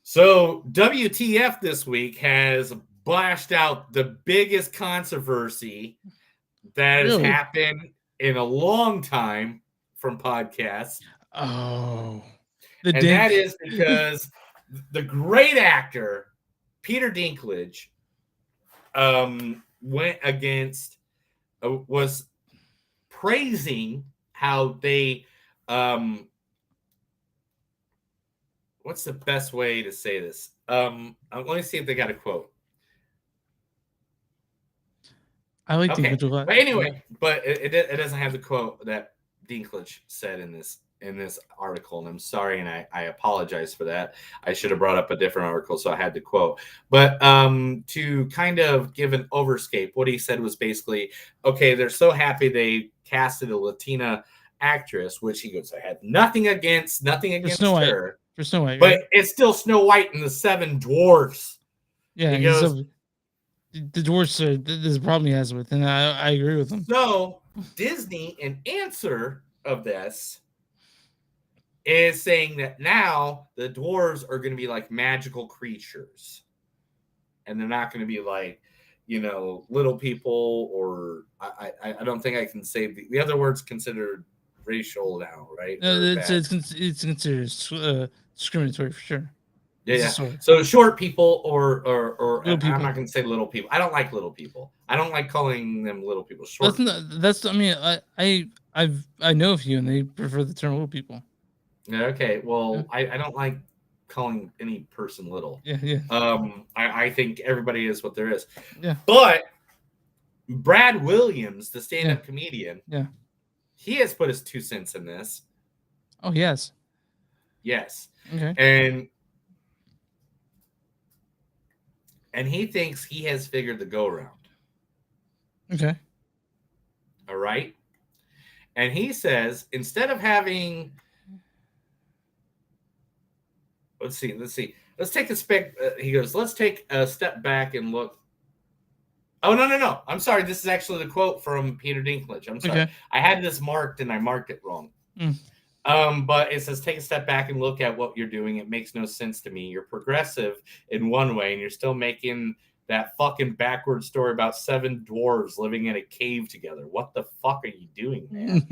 So WTF this week has blasted out the biggest controversy that has happened in a long time from podcasts. Oh, that is because the great actor Peter Dinklage went against was praising how they what's the best way to say this? Let me see if they got a quote. I like Dinklage a lot. But anyway, it doesn't have the quote that Dinklage said in this article, and I'm sorry, and I apologize for that. I should have brought up a different article, so I had to quote. But to kind of give an overscape, what he said was basically, okay, they're so happy they casted a Latina actress, which he goes, I had nothing against her. For Snow White, but it's still Snow White and the Seven Dwarfs. Yeah, he goes, the dwarfs are there's a problem he has with, and I agree with him. So Disney, in answer of this, is saying that now the dwarves are going to be like magical creatures, and they're not going to be like, little people, or I don't think I can say the other words considered racial now, right? It's considered discriminatory for sure. Yeah. So short people or I'm not going to say little people. I don't like little people. I don't like calling them little people. Short. I mean, I know a few and they prefer the term little people. Yeah. Okay. Well, yeah. I don't like calling any person little. Yeah. I think everybody is what there is. Yeah. But Brad Williams, the stand-up comedian, he has put his 2 cents in this. Oh, yes. Yes. Okay. And he thinks he has figured the go around. Okay. All right. And he says, instead of having, let's see. Let's take he goes, let's take a step back and look. Oh, no. I'm sorry. This is actually the quote from Peter Dinklage. I'm sorry. Okay. I had this marked and I marked it wrong. But it says, take a step back and look at what you're doing. It makes no sense to me. You're progressive in one way, and you're still making that fucking backward story about 7 dwarves living in a cave together. What the fuck are you doing, man?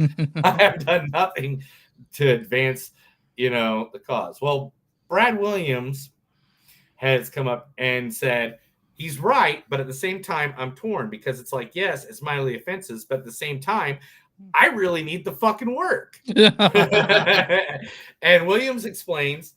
I have done nothing to advance, the cause. Well, Brad Williams has come up and said he's right, but at the same time, I'm torn because it's like, yes, it's mildly offensive, but at the same time, I really need the fucking work. And Williams explains,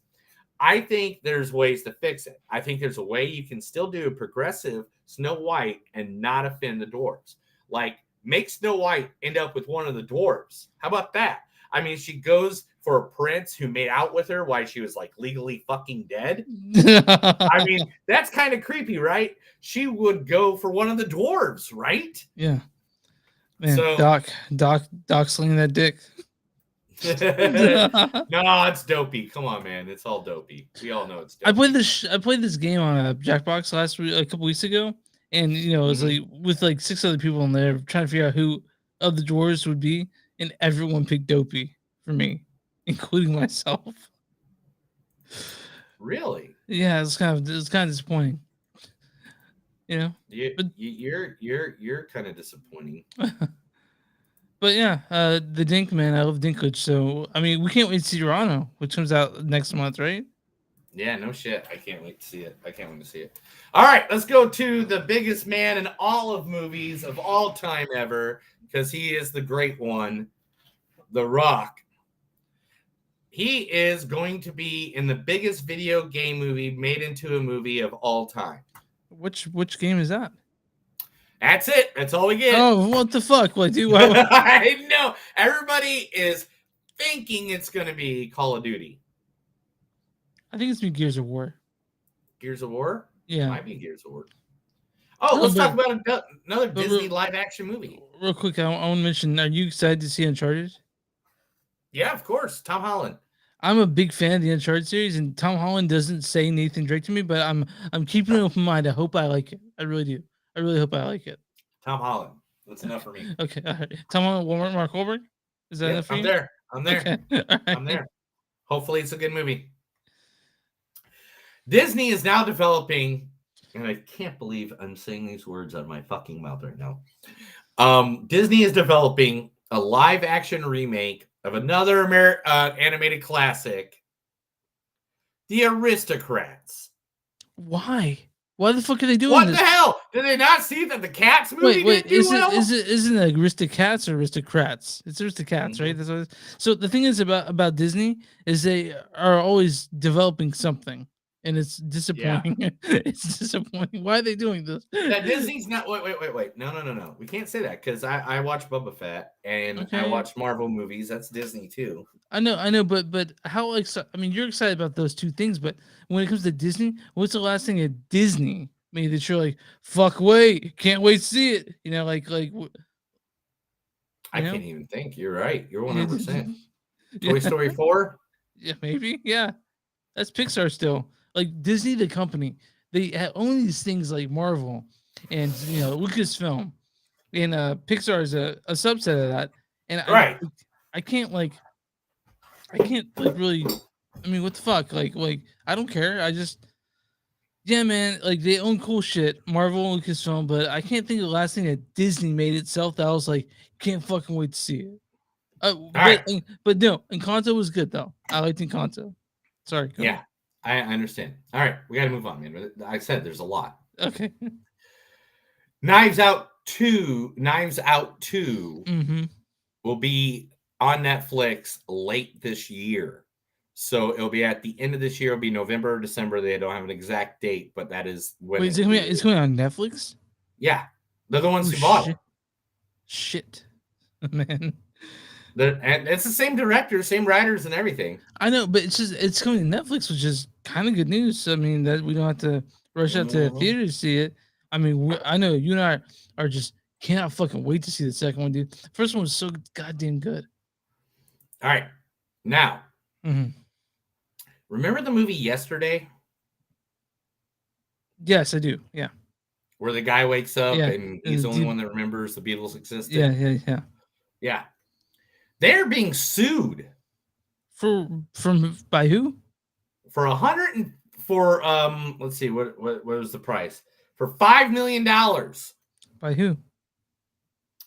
I think there's ways to fix it. I think there's a way you can still do a progressive Snow White and not offend the dwarves. Like, make Snow White end up with one of the dwarves. How about that? I mean, she goes for a prince who made out with her while she was like legally fucking dead. I mean, that's kind of creepy, right? She would go for one of the dwarves, right? Yeah. Man, So- Doc slinging that dick. No, it's dopey. Come on, man. It's all dopey. We all know it's dopey. I played this game on a Jackbox a couple weeks ago, and it was like with like 6 other people in there trying to figure out who of the dwarves would be, and everyone picked Dopey for me, including myself. Really? Yeah, it's kind of disappointing. You're kind of disappointing. But yeah, the Dink man, I love Dinklage. So I mean, we can't wait to see Toronto, which comes out next month, right? Yeah, no shit. I can't wait to see it. All right, let's go to the biggest man in all of movies of all time ever, because he is the great one, The Rock. He is going to be in the biggest video game movie made into a movie of all time. Which game is that? That's it. That's all we get. Oh, what the fuck? What, dude? I know. Everybody is thinking it's going to be Call of Duty. I think it's been Gears of War. Gears of War? Yeah. Might be Gears of War. Oh, let's talk about another Disney live-action movie. Real quick, I want to mention, are you excited to see Uncharted? Yeah, of course. Tom Holland. I'm a big fan of the Uncharted series, and Tom Holland doesn't say Nathan Drake to me, but I'm keeping an open mind. I hope I like it. I really do. I really hope I like it. Tom Holland. That's enough for me. Okay. All right. Tom Holland, Mark Wahlberg? Is that enough for you? I'm there. Okay. All I'm there. Hopefully it's a good movie. Disney is now developing, and I can't believe I'm saying these words out of my fucking mouth right now. Disney is developing a live-action remake of another animated classic, The Aristocrats. Why? Why the fuck are they doing What this? the hell? Did they not see that the Cats movie Wait, didn't do well? isn't it Aristocats or Aristocrats? It's Aristocats, right? That's what so the thing is about Disney is they are always developing something, and it's disappointing. It's disappointing. Why are they doing this? That Disney's not. Wait. No. We can't say that because I watch Boba Fett and I watch Marvel movies. That's Disney too. I know, but how excited? I mean, you're excited about those two things, but when it comes to Disney, what's the last thing at Disney made that you're like, fuck, wait, can't wait to see it? I can't even think. You're right. You're 100%. Toy Story 4? Yeah, maybe. Yeah, that's Pixar still. Like Disney, the company, they have only these things like Marvel and Lucasfilm, and Pixar is a subset of that. And I can't really. I mean, what the fuck? Like I don't care. I just. Yeah, man, like they own cool shit, Marvel and Lucasfilm, but I can't think of the last thing that Disney made itself that I was like, can't fucking wait to see it. But no, Encanto was good though. I liked Encanto. Sorry. Yeah, ahead. I understand. All right, we got to move on, man. I said there's a lot. Okay. Knives Out 2 will be on Netflix late this year. So it'll be at the end of this year. It'll be November or December. They don't have an exact date, but that is when. Wait, it's going on Netflix? Yeah. They're the ones who bought it. Shit. Man. And it's the same director, same writers and everything. I know, but it's coming to Netflix, which is kind of good news. I mean, that we don't have to rush out to the theater to see it. I mean, I know you and I are just cannot fucking wait to see the second one, dude. The first one was so goddamn good. All right. Now. Remember the movie Yesterday? Yes, I do. Yeah. where the guy wakes up Yeah, and he's the only one that remembers the Beatles existed. Yeah. Yeah. They're being sued by who? For let's see, what was the price? For $5 million. By who?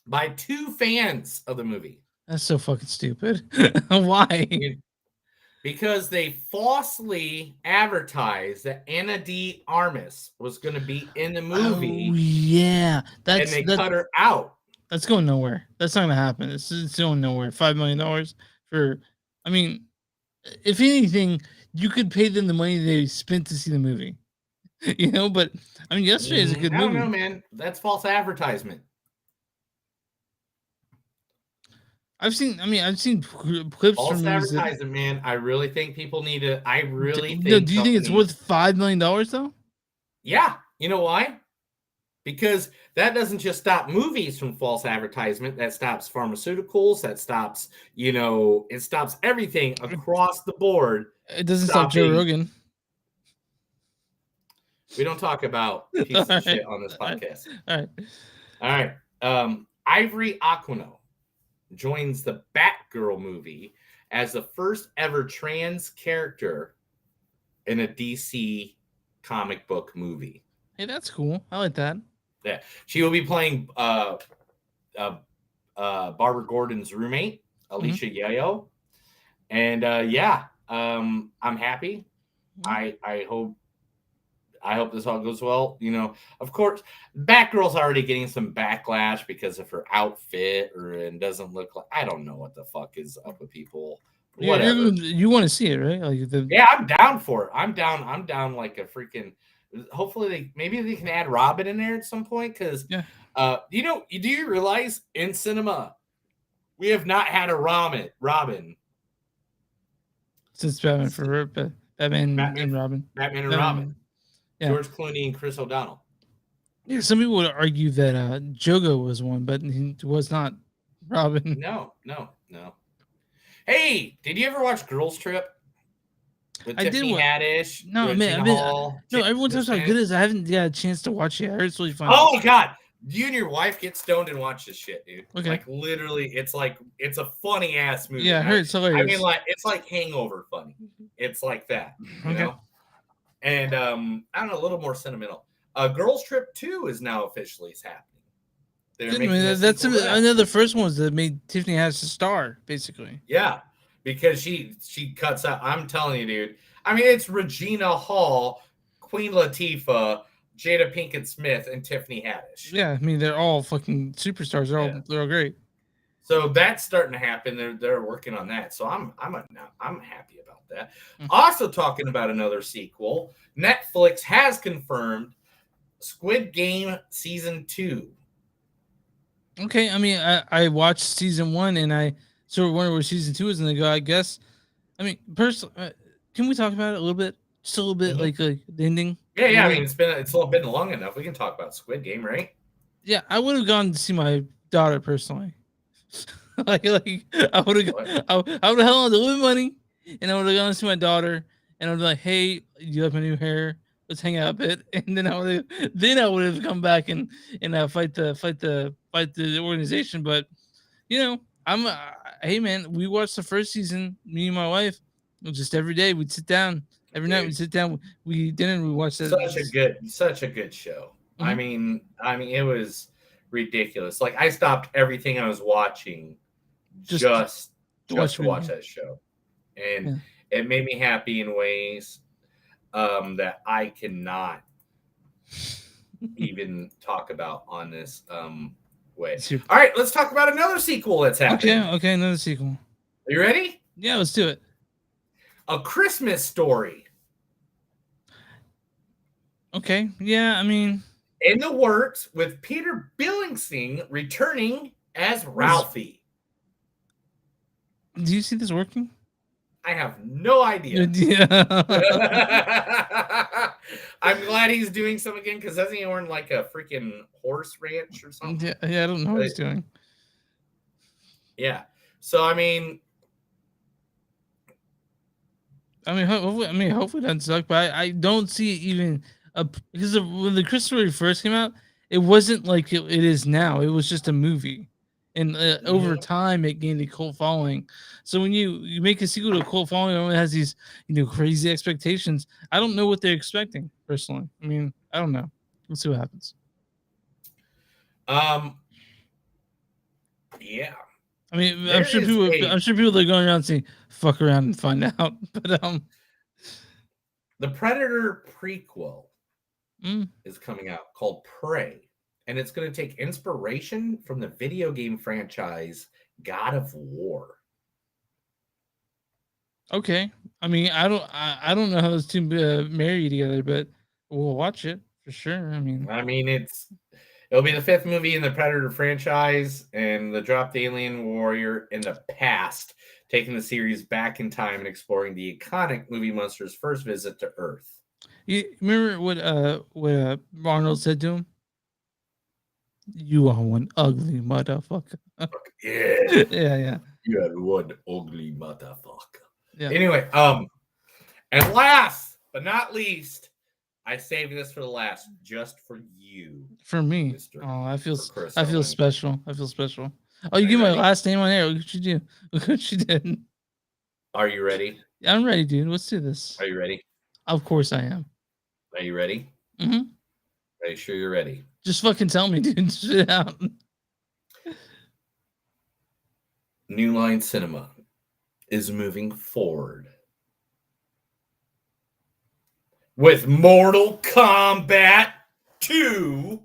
By 2 fans of the movie. That's so fucking stupid. Why? Because they falsely advertised that Anna de Armas was going to be in the movie. Oh, yeah. And they cut her out. That's going nowhere. That's not going to happen. It's going nowhere. $5 million for, I mean, if anything, you could pay them the money they spent to see the movie. You know, but I mean, Yesterday is a good movie. I don't know, man. That's false advertisement. I've seen clips false from advertisement, man. I really think people need to. I really think. No, do you think it's worth $5 million though? Yeah. You know why? Because that doesn't just stop movies from false advertisement. That stops pharmaceuticals. That stops, it stops everything across the board. It doesn't stop Joe Rogan. We don't talk about pieces of shit on this podcast. All right. Ivory Aquino joins the Batgirl movie as the first ever trans character in a DC comic book movie. Hey, that's cool. I like that. Yeah, she will be playing Barbara Gordon's roommate, Alicia Yayo, and I'm happy. I hope this all goes well. Of course, Batgirl's already getting some backlash because of her outfit and doesn't look like. I don't know what the fuck is up with people. Whatever. You want to see it, right? Yeah, I'm down for it. I'm down like a freaking. Hopefully, maybe they can add Robin in there at some point because, do you realize in cinema we have not had a Robin since Batman and Robin. Batman and Robin. Yeah. George Clooney and Chris O'Donnell. Yeah, some people would argue that Jogo was one, but he was not Robin. No. Hey, did you ever watch Girls Trip? With Tiffany Haddish? No, man. Everyone talks about how good it is. I haven't got a chance to watch it. I heard it's really fun. Oh my god. You and your wife get stoned and watch this shit, dude. Okay. Like literally, it's a funny ass movie. Yeah, I heard it's hilarious. I mean, like it's like Hangover funny. It's like that, you know. And I don't know, a little more sentimental. Girls Trip 2 is now officially happening. That's another first ones that made Tiffany Haddish a star, basically. Yeah, because she cuts out. I'm telling you, dude. I mean, it's Regina Hall, Queen Latifah, Jada Pinkett Smith, and Tiffany Haddish. Yeah, I mean they're all fucking superstars. They're all great. So that's starting to happen. They're working on that. So I'm happy about that. Also talking about another sequel, Netflix has confirmed Squid Game season 2. Okay, I mean I watched season 1 and I sort of wonder where season 2 is going to go. I guess. I mean, personally, can we talk about it a little bit? Just a little bit, like the ending. Yeah. I mean, it's been long enough. We can talk about Squid Game, right? Yeah, I would have gone to see my daughter personally. I would have held on to a little money, and I would have gone to see my daughter, and I would be like, "Hey, you like my new hair? Let's hang out a bit." And then I would have come back and fight the organization. But hey man, we watched the first season. Me and my wife, just every day we'd sit down. Every night we'd sit down. We watched that. Such a good show. Mm-hmm. I mean, it was ridiculous. Like I stopped everything I was watching just to watch that show, and it made me happy in ways that I cannot even talk about on this way. All right, let's talk about another sequel that's happening. Okay, another sequel. Are you ready? Yeah, let's do it. A Christmas Story. Okay, yeah, I mean, in the works with Peter Billingsley returning as Ralphie. Do you see this working? I have no idea. I'm glad he's doing some again because doesn't he own like a freaking horse ranch or something? Yeah, I don't know what he's doing. Yeah, so I mean, hopefully it doesn't suck, but I don't see it even Because when the Christmas movie first came out, it wasn't like it is now. It was just a movie, and over time, it gained a cult following. So when you make a sequel to a cult following, it has these crazy expectations. I don't know what they're expecting personally. I mean, I don't know. Let's see what happens. Yeah. I mean, I'm sure people are going around saying "fuck around and find out," but the Predator prequel is coming out called Prey, and it's going to take inspiration from the video game franchise God of War. Okay, I mean, I don't know how those two marry together, but we'll watch it for sure. I mean, it'll be the 5th movie in the Predator franchise, and the dropped alien warrior in the past, taking the series back in time and exploring the iconic movie monster's first visit to Earth. You remember what Arnold said to him? You are one ugly motherfucker. Yeah. yeah. You are one ugly motherfucker. Yeah. Anyway, and last but not least, I saved this for the last, just for you. For me. Mr. Oh, I feel Owen. special. I feel special. Oh, you give my last name on air. Look what you do. Look what you did. Are you ready? I'm ready, dude. Let's do this. Are you ready? Of course I am. Are you ready? Mm-hmm. Are you sure you're ready? Just fucking tell me, dude. Spit it out. New Line Cinema is moving forward with Mortal Kombat 2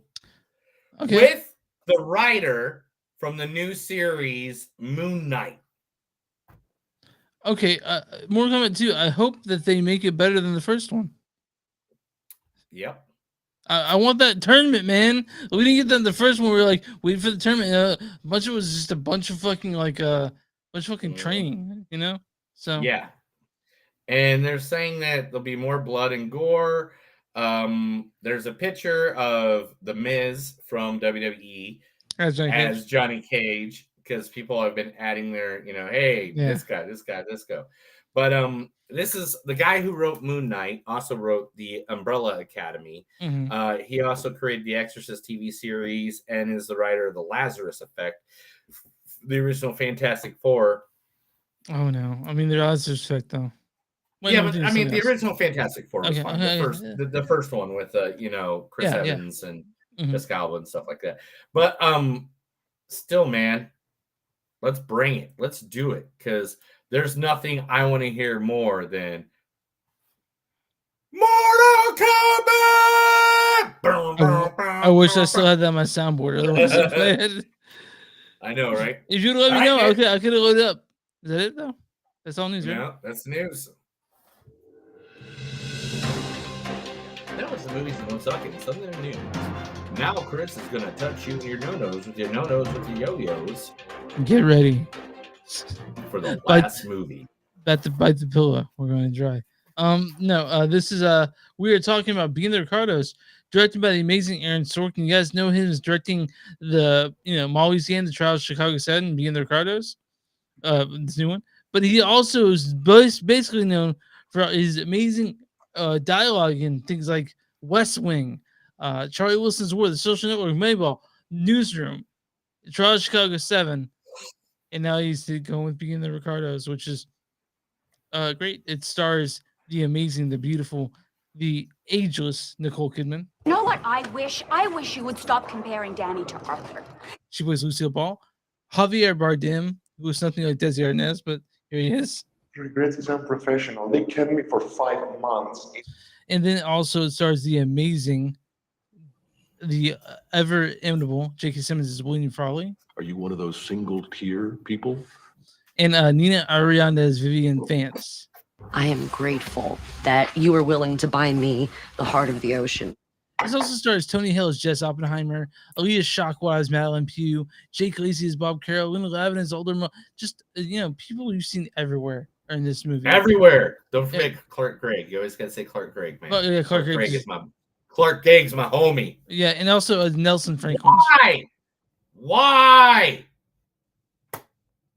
with the writer from the new series Moon Knight. Okay, Mortal Kombat 2. I hope that they make it better than the first one. Yep. I want that tournament, man. We didn't get that in the first one. We were like waiting for the tournament. A bunch of it was just a bunch of fucking training, So yeah, and they're saying that there'll be more blood and gore. There's a picture of the Miz from WWE as Johnny Cage, because people have been adding their, hey, this guy. But this is the guy who wrote Moon Knight, also wrote the Umbrella Academy. Mm-hmm. He also created the Exorcist TV series and is the writer of the Lazarus Effect, the original Fantastic Four. Oh no! I mean, the Lazarus Effect, though. Yeah, but I mean, the original Fantastic Four was fine. The first one with Chris Evans and Jessica Alba and stuff like that. But still, man, let's bring it. Let's do it, because there's nothing I want to hear more than Mortal Kombat. I wish I still had that on my soundboard. Otherwise, I play it. I know, right? If you'd let me know, I could have loaded up. Is that it, though? That's all news, right? Yeah, that's news. That was the movies and what's sucking. Something new. Now Chris is gonna touch you in your no-nos with your no-nos with your yo-yos. Get ready for the last movie. Bite the pillow. We're going to dry. This is we are talking about Being the Ricardos, directed by the amazing Aaron Sorkin. You guys know him as directing the Molly's Game, The Trials of Chicago 7, Being the Ricardos, this new one. But he also is basically known for his amazing dialogue in things like West Wing, Charlie Wilson's War, The Social Network, Moneyball, Newsroom, The Trials of Chicago 7, and now he's going with Being the Ricardos, which is great. It stars the amazing, the beautiful, the ageless Nicole Kidman. You know what I wish? I wish you would stop comparing Danny to Arthur. She plays Lucille Ball. Javier Bardem, who is nothing like Desi Arnaz, but here he is. Regrets is unprofessional. They kept me for 5 months. And then also it stars the amazing, the ever imitable J.K. Simmons as William Frawley. Are you one of those single-tier people? And Nina Arianda as Vivian Vance. I am grateful that you were willing to buy me the heart of the ocean. This also stars Tony Hill as Jess Oppenheimer, Aaliyah Shawkat as Madeline Pugh, Jake Lacey as Bob Carroll, Linda Lavin as Older just people you've seen everywhere are in this movie. Everywhere. Don't forget Clark Gregg. You always gotta say Clark Gregg, man. Oh, yeah, Clark Gregg is my homie. Yeah, and also Nelson Franklin. Why?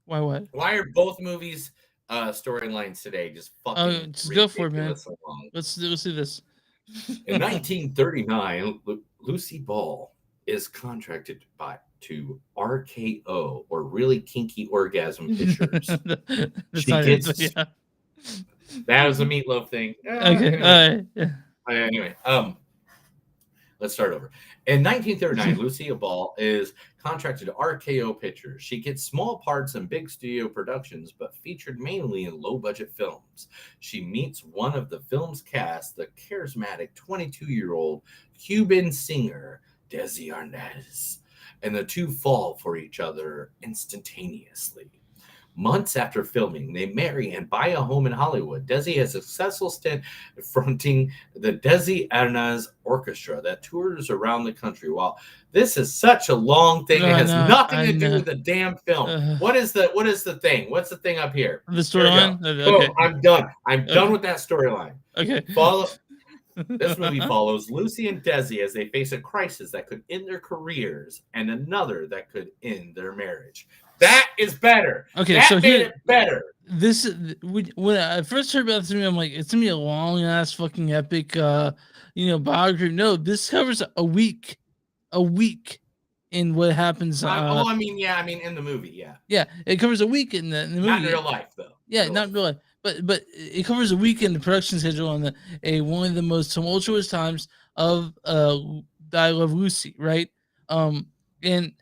Why what? Why are both movies storylines today just fucking just go for it, man. long? Let's do this. In 1939, Lucy Ball is contracted to RKO, or Really Kinky Orgasm Pictures. That's She not it, but gets yeah. that was a Meatloaf thing. Okay, Anyway. all right. Yeah. Anyway, let's start over. In 1939, Lucia Ball is contracted to RKO Pictures. She gets small parts in big studio productions, but featured mainly in low-budget films. She meets one of the film's cast, the charismatic 22-year-old Cuban singer, Desi Arnaz, and the two fall for each other instantaneously. Months after filming, they marry and buy a home in Hollywood. Desi has a successful stint fronting the Desi Arnaz Orchestra that tours around the country. While this is such a long thing, it has nothing to do with the damn film. What is the thing? What's the thing up here? The storyline? Okay. Boom, I'm done. I'm done with that storyline. Okay. This movie follows Lucy and Desi as they face a crisis that could end their careers and another that could end their marriage. That is better. Okay, that so made it better. This when I first heard about this movie, I'm like, it's gonna be a long ass fucking epic, biography. No, this covers a week in what happens. In the movie, yeah, it covers a week in the movie. Not in real life, though. Yeah, not in real life, but it covers a week in the production schedule on one of the most tumultuous times of I Love Lucy, right? And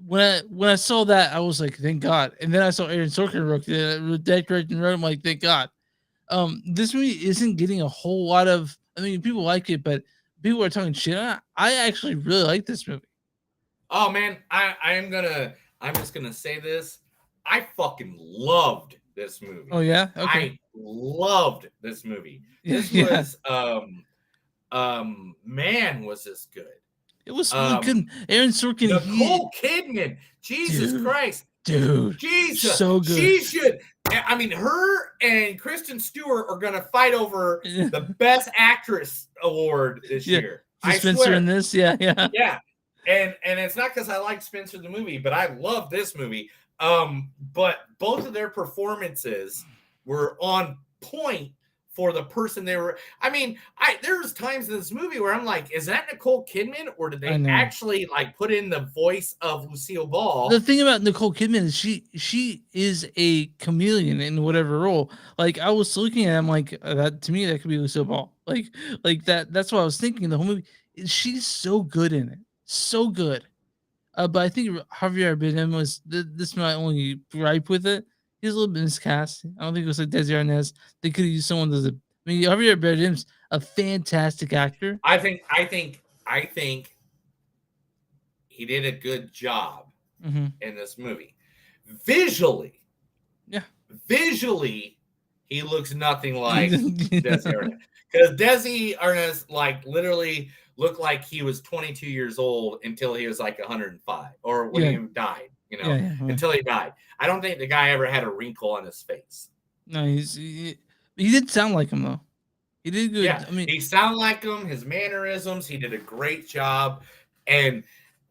when I saw that, I was like, thank God. And then I saw Aaron Sorkin wrote directed and wrote. I'm like, thank God. This movie isn't getting a whole lot of. I mean, people like it, but people are talking shit. I actually really like this movie. Oh man, I'm just gonna say this. I fucking loved this movie. Oh yeah, okay. I loved this movie. This was man, was this good. It was really good. Aaron Sorkin, Nicole Kidman, Jesus Christ, dude, Jesus, so good. She should. I mean, her and Kristen Stewart are gonna fight over the Best Actress award this year. Spencer in this, yeah. And it's not because I like Spencer the movie, but I love this movie. But both of their performances were on point for the person they were. I mean, there's times in this movie where I'm like, is that Nicole Kidman, or did they actually like put in the voice of Lucille Ball? The thing about Nicole Kidman is she is a chameleon in whatever role. Like I was looking at, I'm like, that to me that could be Lucille Ball. Like that. That's what I was thinking. The whole movie, she's so good in it, so good. But I think Javier Bardem was this my only gripe with it. He's a little bit miscast. I don't think it was like Desi Arnaz. They could have used someone that's Javier Bardem's a fantastic actor. I think he did a good job in this movie. Visually, he looks nothing like Desi Arnaz. Because Desi Arnaz like literally looked like he was 22 years old until he was like 105, or when he died. Until he died. I don't think the guy ever had a wrinkle on his face. No, he did sound like him though. He did good. Yeah, I mean, he sounded like him. His mannerisms, he did a great job. And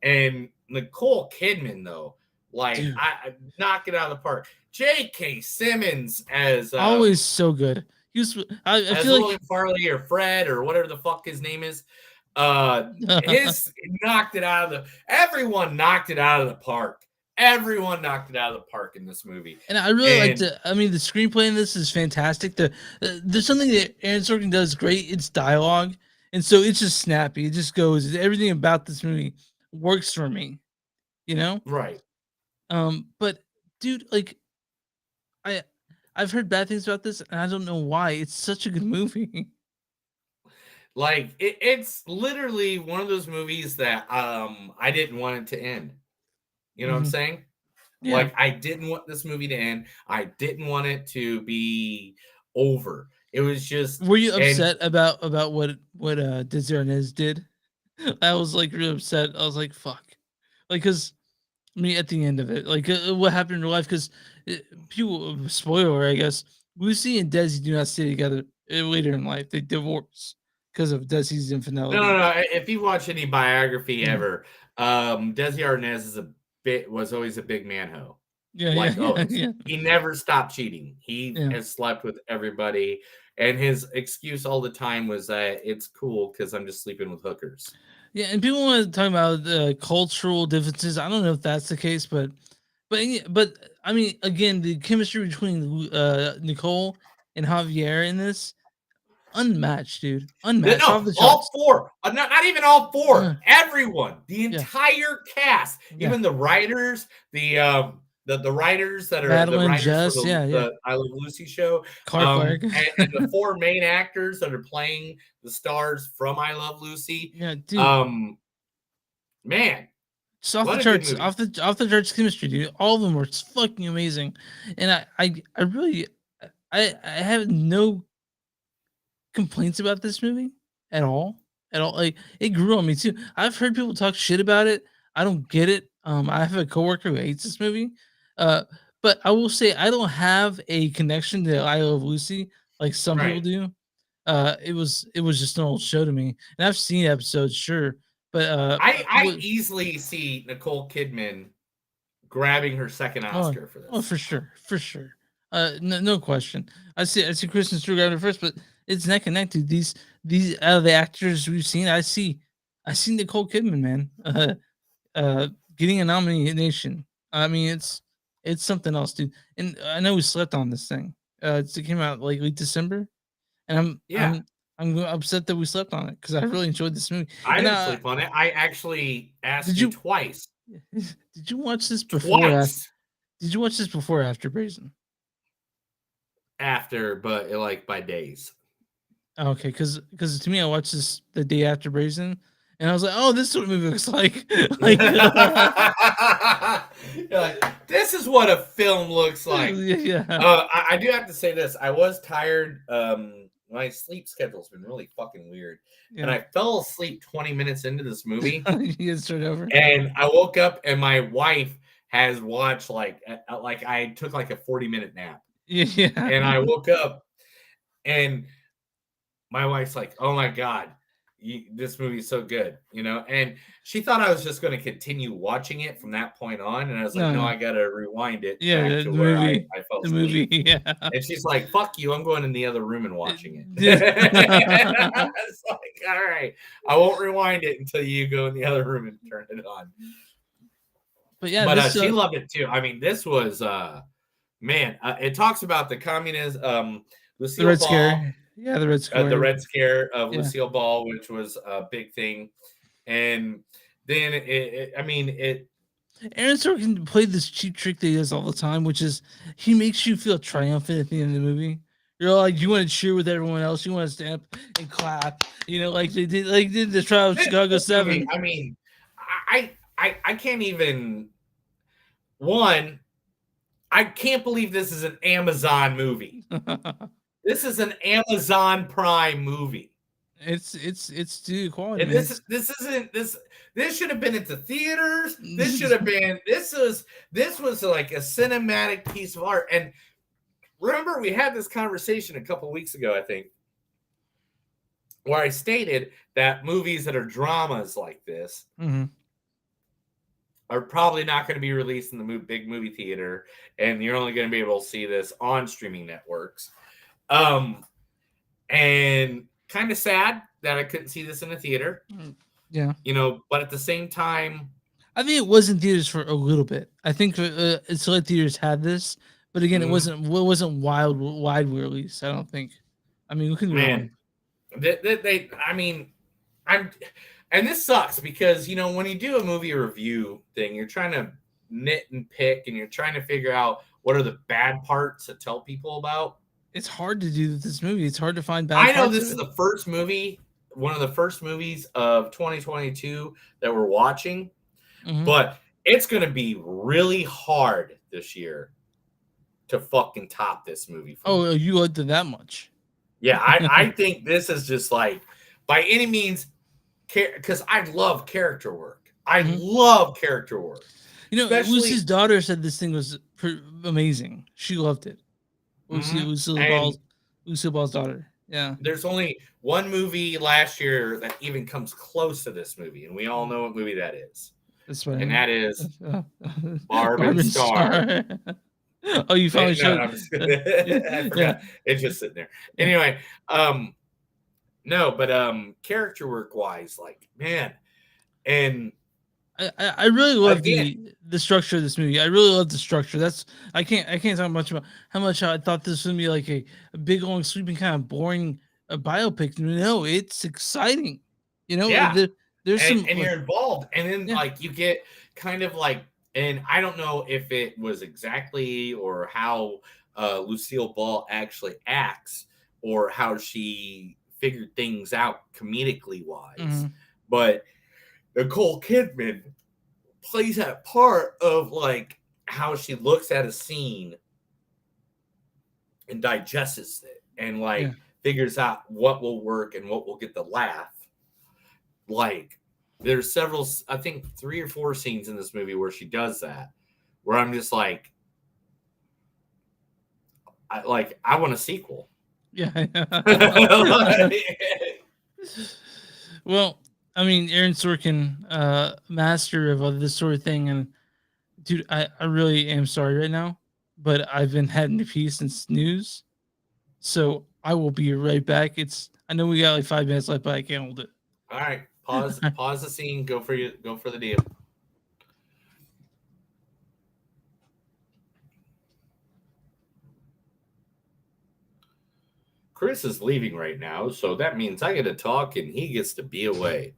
Nicole Kidman though, like I knock it out of the park. J.K. Simmons as always so good. He was. I feel William like Farley or Fred or whatever the fuck his name is. Knocked it out of the. Everyone knocked it out of the park. Everyone knocked it out of the park in this movie. And I really like the. I mean, the screenplay in this is fantastic. There's something that Aaron Sorkin does great. It's dialogue, and so it's just snappy. It just goes. Everything about this movie works for me. Right. But dude, like, I've heard bad things about this, and I don't know why. It's such a good movie. Like it's literally one of those movies that I didn't want it to end. You know what I'm saying? Yeah. Like I didn't want this movie to end. I didn't want it to be over. It was just. Were you upset about what Desi Arnaz did? I was like really upset. I was like, fuck. Like, because at the end of it, like what happened in real life, because people, spoiler, I guess, Lucy and Desi do not stay together later in life. They divorce because of Desi's infidelity. No. If you watch any biography ever, Desi Arnaz was always a big man hoe. Yeah, like yeah, O's. yeah. He never stopped cheating. He Yeah. has slept with everybody, and his excuse all the time was that it's cool because I'm just sleeping with hookers. Yeah, and people want to talk about cultural differences. I don't know if that's the case, but I mean, again, the chemistry between Nicole and Javier in this unmatched, dude, unmatched off No, the all charts. four. Not even all four. Uh, Everyone, the yeah, entire cast, yeah. even the writers, the writers that are the Madeline, writers for Jess, yeah, yeah. the I Love Lucy show, Clark. and the four main actors that are playing the stars from I Love Lucy. Yeah, dude. Man, Just off the what a good charts, movie. off the charts chemistry, dude. All of them were fucking amazing, and I really, I have no complaints about this movie at all. At all. Like it grew on me too. I've heard people talk shit about it. I don't get it. I have a coworker who hates this movie. Uh, but I will say I don't have a connection to I Love Lucy like some people Right. do. It was just an old show to me. And I've seen episodes, sure. But I easily see Nicole Kidman grabbing her second Oscar for this. Oh, for sure, for sure. No question. I see Kristen Stewart grabbing it first, but it's neck and neck, dude. These out of the actors we've seen, I see Nicole Kidman, man. Getting a nomination. I mean, it's something else, dude. And I know we slept on this thing. It came out like late December, and I'm upset that we slept on it because I really enjoyed this movie. I And didn't sleep on it. I actually asked Did you you- twice. did you watch this before? Twice. Did you watch this before or after Brazen? After, but like by days. Okay, because to me, I watched this the day after Brazen, and I was like, "Oh, this is what the movie looks like." Like, You're like, this is what a film looks like. yeah. I do have to say this. I was tired. My sleep schedule's been really fucking weird, and I fell asleep 20 minutes into this movie. You get straight over. And I woke up, and my wife has watched like I took like a 40-minute nap. Yeah. And I woke up, and my wife's like, "Oh my god, this movie is so good," you know. And she thought I was just going to continue watching it from that point on, and I was like, "No, No. I got to rewind it Yeah, back the to where movie. I fell The asleep." movie, yeah. And she's like, "Fuck you! I'm going in the other room and watching it." Yeah. It's like, all right, I won't rewind it until you go in the other room and turn it on. But yeah, But this, she loved it too. I mean, this was man. It talks about the communism. Lucille the Red Ball, Scare. Yeah, the Red Scare. the Red Scare of Yeah. Lucille Ball, which was a big thing, and then it. Aaron Sorkin played this cheap trick that he does all the time, which is he makes you feel triumphant at the end of the movie. You're like, you want to cheer with everyone else, you want to stand up and clap, you know, like they did the trial of Chicago 7. I mean, I can't even. One, I can't believe this is an Amazon movie. This is an Amazon Prime movie. It's due quality. And this should have been at the theaters. This should have been this was like a cinematic piece of art. And remember, we had this conversation a couple weeks ago, I think, where I stated that movies that are dramas like this are probably not going to be released in the big movie theater, and you're only going to be able to see this on streaming networks. And kind of sad that I couldn't see this in a theater. Yeah. You know, but at the same time, I think it was in theaters for a little bit. I think select theaters had this, but again, it wasn't wide release. I don't think. I mean, we could be wrong. And this sucks because, you know, when you do a movie review thing, you're trying to nit and pick and you're trying to figure out what are the bad parts to tell people about. It's hard to do this movie. It's hard to find bad I know parts this of is it. the first movie, one of the first movies of 2022 that we're watching, but it's going to be really hard this year to fucking top this movie. Oh, you liked it that much? Yeah, I think this is just like, by any means, because I love character work. I love character work. You know, Lucy's daughter said this thing was amazing. She loved it. Lucille Ball's daughter. Yeah. There's only one movie last year that even comes close to this movie, and we all know what movie that is. That's funny. and that is Uh, Barb and Star. Oh, you finally No, showed. I'm just, I forgot. It's just sitting there. Anyway, no, but character work wise, like man, and I really love again, the structure of this movie. I really love the structure. That's I can't talk much about how much I thought this would be like a big long sweeping kind of boring biopic. No, it's exciting. You know, yeah, there's some and you're involved, and then yeah. like you get kind of like, and I don't know if it was exactly or how Lucille Ball actually acts or how she figured things out comedically wise, Mhm. but Nicole Kidman plays that part of like how she looks at a scene and digests it and like Yeah. figures out what will work and what will get the laugh. Like there's several, I think 3 or 4 scenes in this movie where she does that, where I'm just like, I want a sequel. Yeah. Well, I mean, Aaron Sorkin, master of this sort of thing, and dude, I really am sorry right now, but I've been having to pee since news, so I will be right back. I know we got like 5 minutes left, but I can't hold it. All right, pause the scene, go for the deal. Chris is leaving right now, so that means I get to talk and he gets to be away.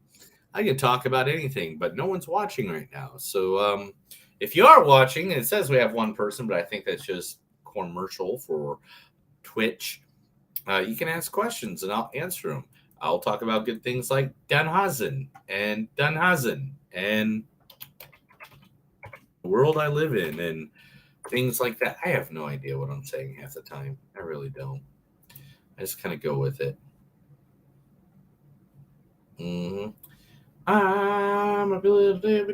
I can talk about anything, but no one's watching right now. So if you are watching, it says we have one person, but I think that's just commercial for Twitch. You can ask questions and I'll answer them. I'll talk about good things like Danhausen and the world I live in and things like that. I have no idea what I'm saying half the time. I really don't. I just kind of go with it. Mm-hmm. I'm a little doo.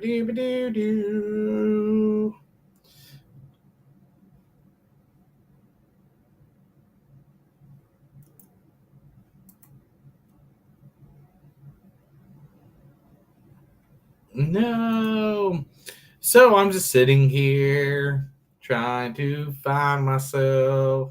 No. So I'm just sitting here trying to find myself.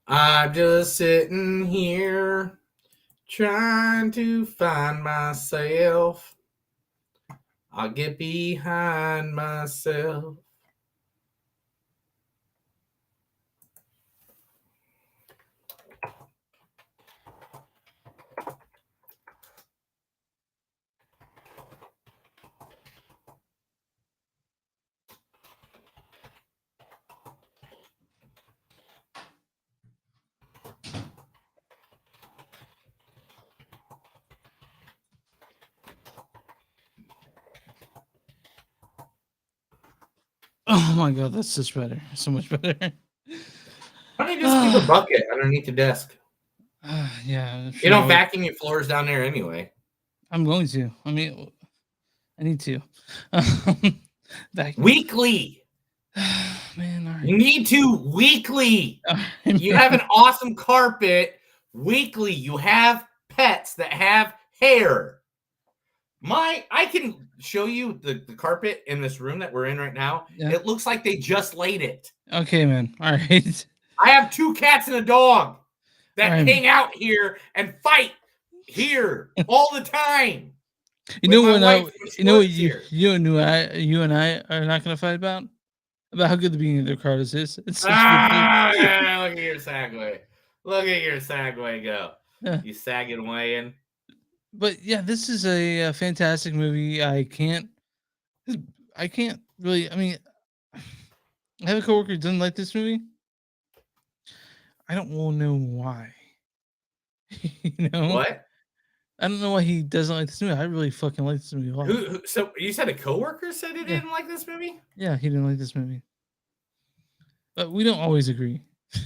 I'm just sitting here trying to find myself. I'll get behind myself. Oh my god, that's just better. So much better. Why don't you just keep a bucket underneath the desk? Yeah. You don't vacuum your floors down there anyway. I'm going to. I mean, I need to. Weekly. Man, all right. You need to weekly. You have an awesome carpet. Weekly. You have pets that have hair. I can show you the carpet in this room that we're in right now. Yeah. It looks like they just laid it. Okay, man. All right. I have 2 cats and a dog that hang out here and fight here all the time. You know what? You know what? You and I are not going to fight about how good the beginning of the Ricardos is. It's look at your segue. Look at your segue go. Yeah. You sagging away in. But yeah, this is a fantastic movie. I can't really. I mean, I have a coworker who doesn't like this movie. I don't want to know why. You know what? I don't know why he doesn't like this movie. I really fucking like this movie a lot. So you said a coworker said he didn't like this movie? Yeah, he didn't like this movie. But we don't always agree.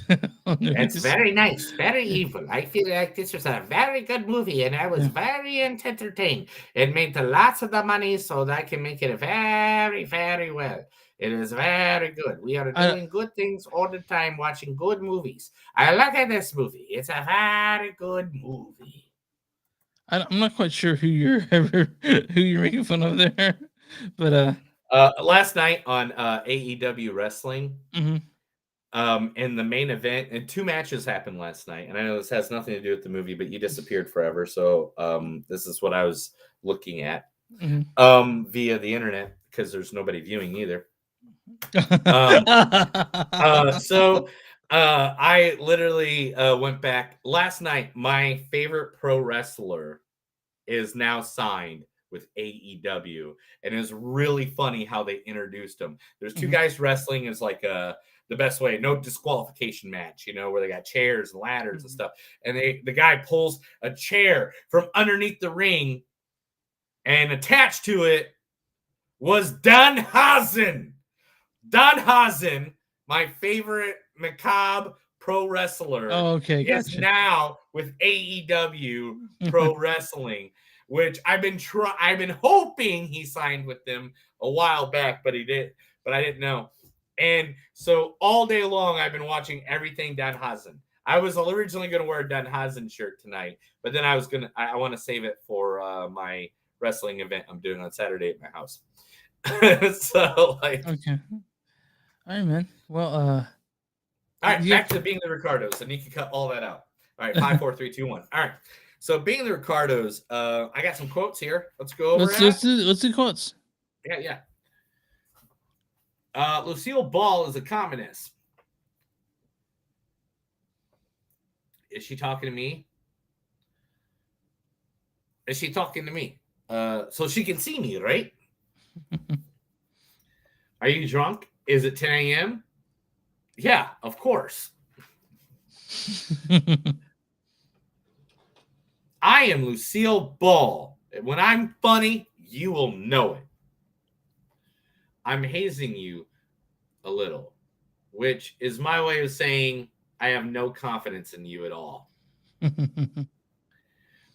It's very nice, very evil. I feel like this was a very good movie, and I was very entertained. It made lots of the money, so that I can make it very, very well. It is very good. We are doing good things all the time, watching good movies. I look at this movie. It's a very good movie. I'm not quite sure who you're making fun of there, but last night on AEW Wrestling. Mm-hmm. In the main event, and 2 matches happened last night. And I know this has nothing to do with the movie, but you disappeared forever. So this is what I was looking at via the internet because there's nobody viewing either. So I literally went back last night. My favorite pro wrestler is now signed with AEW, and it was really funny how they introduced him. There's 2 guys wrestling. It's like the best way, no disqualification match, where they got chairs and ladders and stuff. And the guy pulls a chair from underneath the ring, and attached to it was Danhausen. Danhausen, my favorite macabre pro wrestler, is now with AEW Pro Wrestling, which I've been hoping he signed with them a while back, but I didn't know. And so all day long, I've been watching everything Danhausen. I was originally going to wear a Danhausen shirt tonight, but then I want to save it for my wrestling event I'm doing on Saturday at my house. So, okay. All right, man. Well, all right, back to being the Ricardos, and you can cut all that out. All right, 5, 4, 3, 2, 1. All right. So being the Ricardos, I got some quotes here. Let's go over let's do quotes. Yeah. Lucille Ball is a communist. Is she talking to me? Is she talking to me? So she can see me, right? Are you drunk? Is it 10 a.m.? Yeah, of course. I am Lucille Ball. When I'm funny, you will know it. I'm hazing you a little, which is my way of saying I have no confidence in you at all.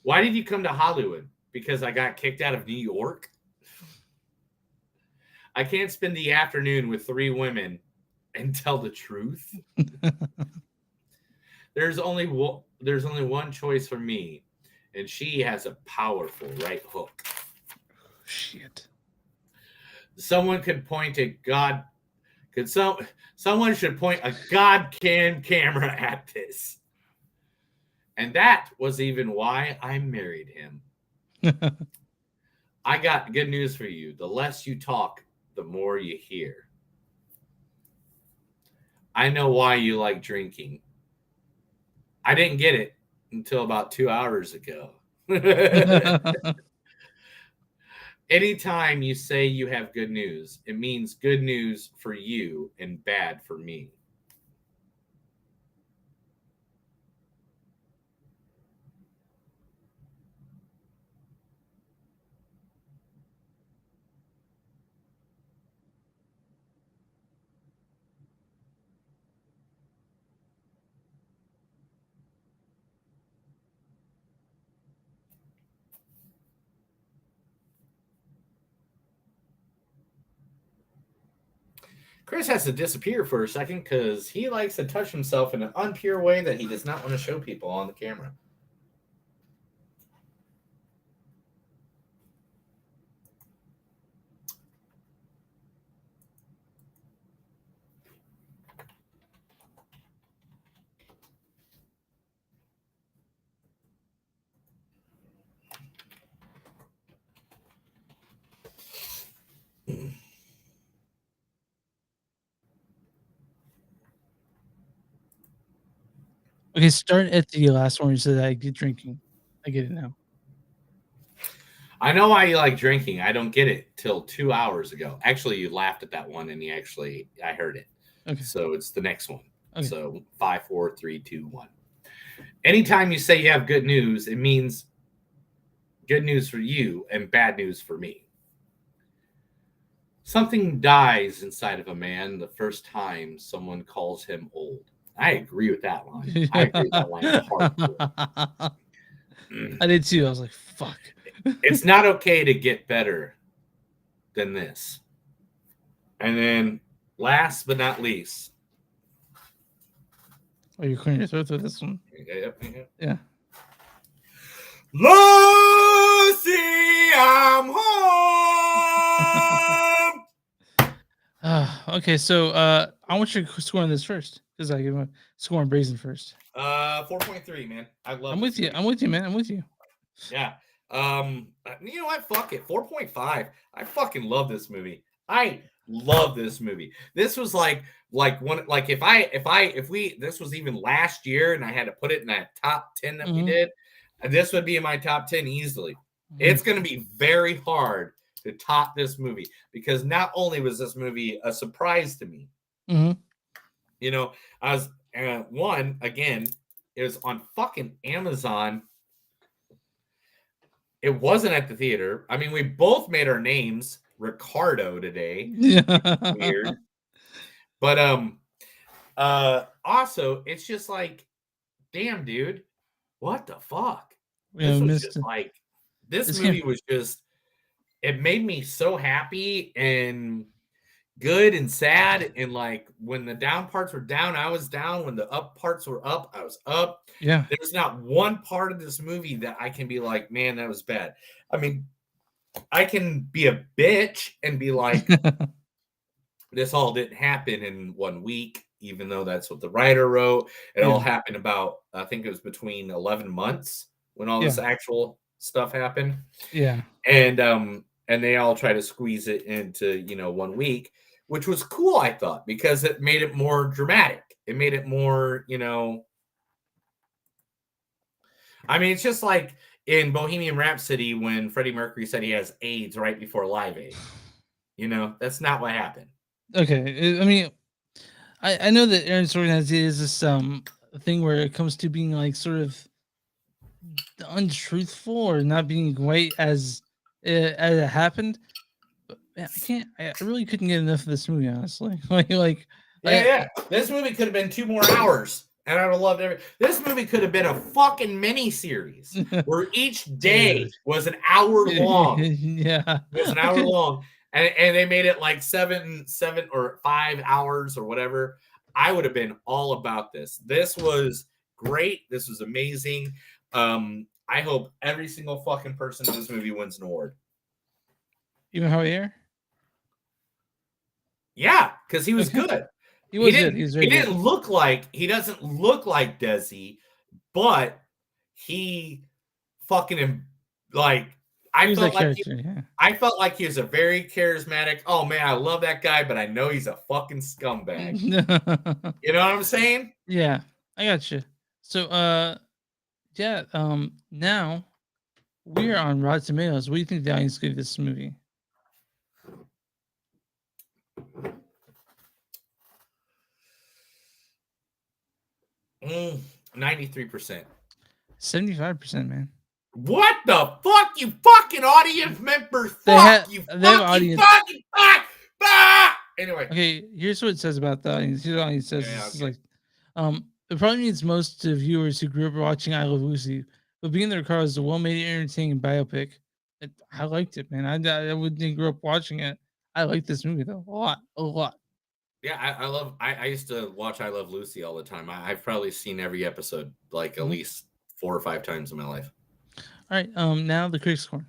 Why did you come to Hollywood? Because I got kicked out of New York? I can't spend the afternoon with 3 women and tell the truth. There's only one choice for me, and she has a powerful right hook. Shit. Someone could point a God. Someone should point a God-can camera at this. And that was even why I married him. I got good news for you. The less you talk, the more you hear. I know why you like drinking. I didn't get it until about 2 hours ago. Anytime you say you have good news, it means good news for you and bad for me. Chris has to disappear for a second because he likes to touch himself in an unpure way that he does not want to show people on the camera. Okay, start at the last one. You said I get drinking. I get it now. I know why you like drinking. I don't get it till 2 hours ago. Actually, you laughed at that one, and I heard it. Okay. So it's the next one. Okay. So 5, 4, 3, 2, 1. Anytime you say you have good news, it means good news for you and bad news for me. Something dies inside of a man the first time someone calls him old. I agree with that line. I agree with that line hardcore. I did too. I was like, fuck. It's not okay to get better than this. And then last but not least. Are you clearing your throat with this one? Yeah. Lucy, I'm home. Okay, so I want you to score on this first because I give a score on Brazen first. 4.3, man. I love. I'm with you. I'm with you, man. I'm with you. Yeah. You know what? Fuck it. 4.5. I fucking love this movie. I love this movie. This was like one, like if we this was even last year and I had to put it in that top 10 that we did, this would be in my top 10 easily. It's going to be very hard to top this movie because not only was this movie a surprise to me, you know, I was one again, it was on fucking Amazon. It wasn't at the theater. I mean, we both made our names Ricardo today. Weird. But also it's just like, damn, dude, what the fuck? This was just like this movie was just, it made me so happy and good and sad. And like when the down parts were down, I was down. When the up parts were up, I was up. Yeah. There's not one part of this movie that I can be like, man, that was bad. I mean, I can be a bitch and be like, this all didn't happen in 1 week, even though that's what the writer wrote. It all happened about, I think it was between 11 months when all this actual stuff happened. Yeah. And they all try to squeeze it into, 1 week, which was cool, I thought, because it made it more dramatic. It made it more, I mean, it's just like in Bohemian Rhapsody when Freddie Mercury said he has AIDS right before Live Aid. That's not what happened. Okay. I mean, I know that Aaron Sorkin has this thing where it comes to being like sort of untruthful or not being quite as it happened. But man, I really couldn't get enough of this movie, honestly. Yeah. This movie could have been 2 more hours, and I would have loved every. This movie could have been a fucking mini series where each day was an hour long. Yeah, it was an hour long, and they made it like 7 or 5 hours or whatever. I would have been all about this. This was great. This was amazing. I hope every single fucking person in this movie wins an award. Even Javier? Yeah, because he was good. He was good. He doesn't look like Desi, but he fucking like I felt like he was a very charismatic. Oh man, I love that guy, but I know he's a fucking scumbag. You know what I'm saying? Yeah, I got you. So now we're on Rotten Tomatoes. What do you think the audience gave this movie? 93%. 75%, man. What the fuck, you fucking audience members? Anyway. Okay, here's what it says about the audience. Here's what the audience says. It's like, it probably means most to viewers who grew up watching I Love Lucy, but being the Ricardos is a well-made, entertaining biopic. I liked it, man. I wouldn't grow up watching it. I like this movie though a lot. Yeah, I used to watch I Love Lucy all the time. I've probably seen every episode like at least 4 or 5 times in my life. All right, now the critics score.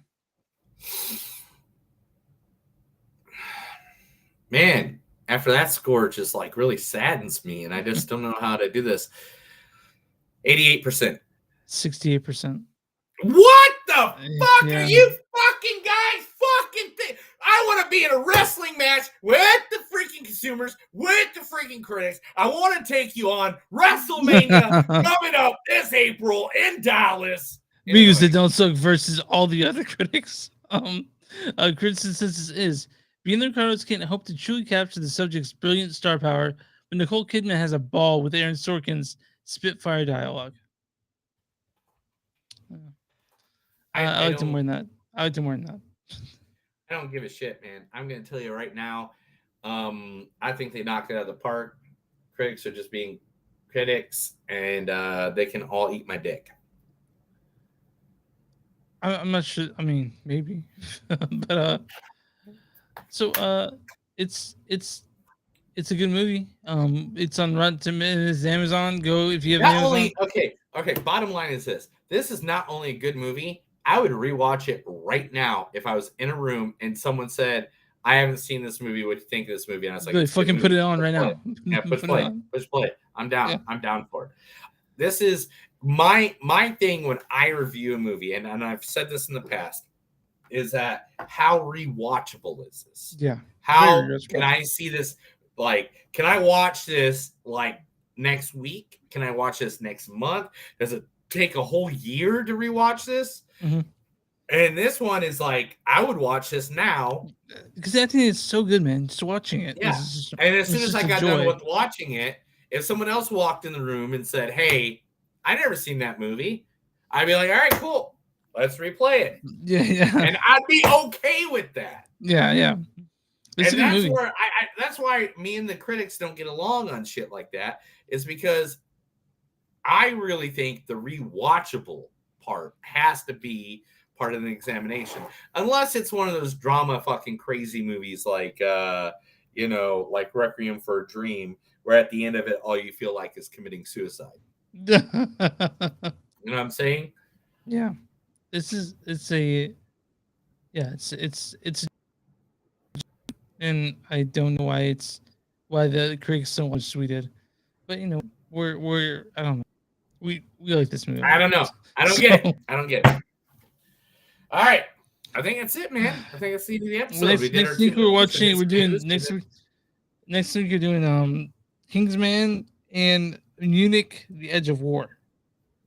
Man, after that score just like really saddens me, and I just don't know how to do this. 88%. 68%. What the fuck are you fucking guys fucking think? I want to be in a wrestling match with the freaking consumers, with the freaking critics. I want to take you on WrestleMania coming up this April in Dallas. Because they don't suck versus all the other critics. Criticism is being the Ricardos can't hope to truly capture the subject's brilliant star power, but Nicole Kidman has a ball with Aaron Sorkin's Spitfire dialogue. I liked him more than that. I liked him more than that. I don't give a shit, man. I'm going to tell you right now. I think they knocked it out of the park. Critics are just being critics, and they can all eat my dick. I'm not sure. I mean, maybe, but it's a good movie. It's on Rotten Tomatoes, Amazon. Go if you have Not Amazon. only okay. Bottom line is this: this is not only a good movie. I would rewatch it right now if I was in a room and someone said, "I haven't seen this movie. What do you think of this movie?" And I was like, Really, "It's a good fucking put movie. it on right now. Yeah, push Put it play, on. push play. I'm down. Yeah. I'm down for it." This is my thing when I review a movie, and I've said this in the past, is that how rewatchable is this? Yeah. How Very can I see this? Like, can I watch this like next week? Can I watch this next month? Does it take a whole year to rewatch this? Mm-hmm. And this one is like, I would watch this now. Because I think it's so good, man. Just watching it. Yeah. And as soon as I got done with watching it, if someone else walked in the room and said, "Hey, I never seen that movie," I'd be like, "All right, cool. Let's replay it." Yeah. And I'd be okay with that. Yeah. It's And a good that's movie. where that's why me and the critics don't get along on shit like that, is because I really think the rewatchable part has to be part of an examination, unless it's one of those drama fucking crazy movies like like Requiem for a Dream, where at the end of it all you feel like is committing suicide. You know what I'm saying? Yeah. It's and I don't know why the critics don't watch we did. But we're I don't know. We like this movie. I don't know. I don't get it. I don't get it. All right. I think that's it, man. I think that's the end of the episode. Next week we're watching. We're doing next week. Next week you're doing Kingsman and Munich: The Edge of War.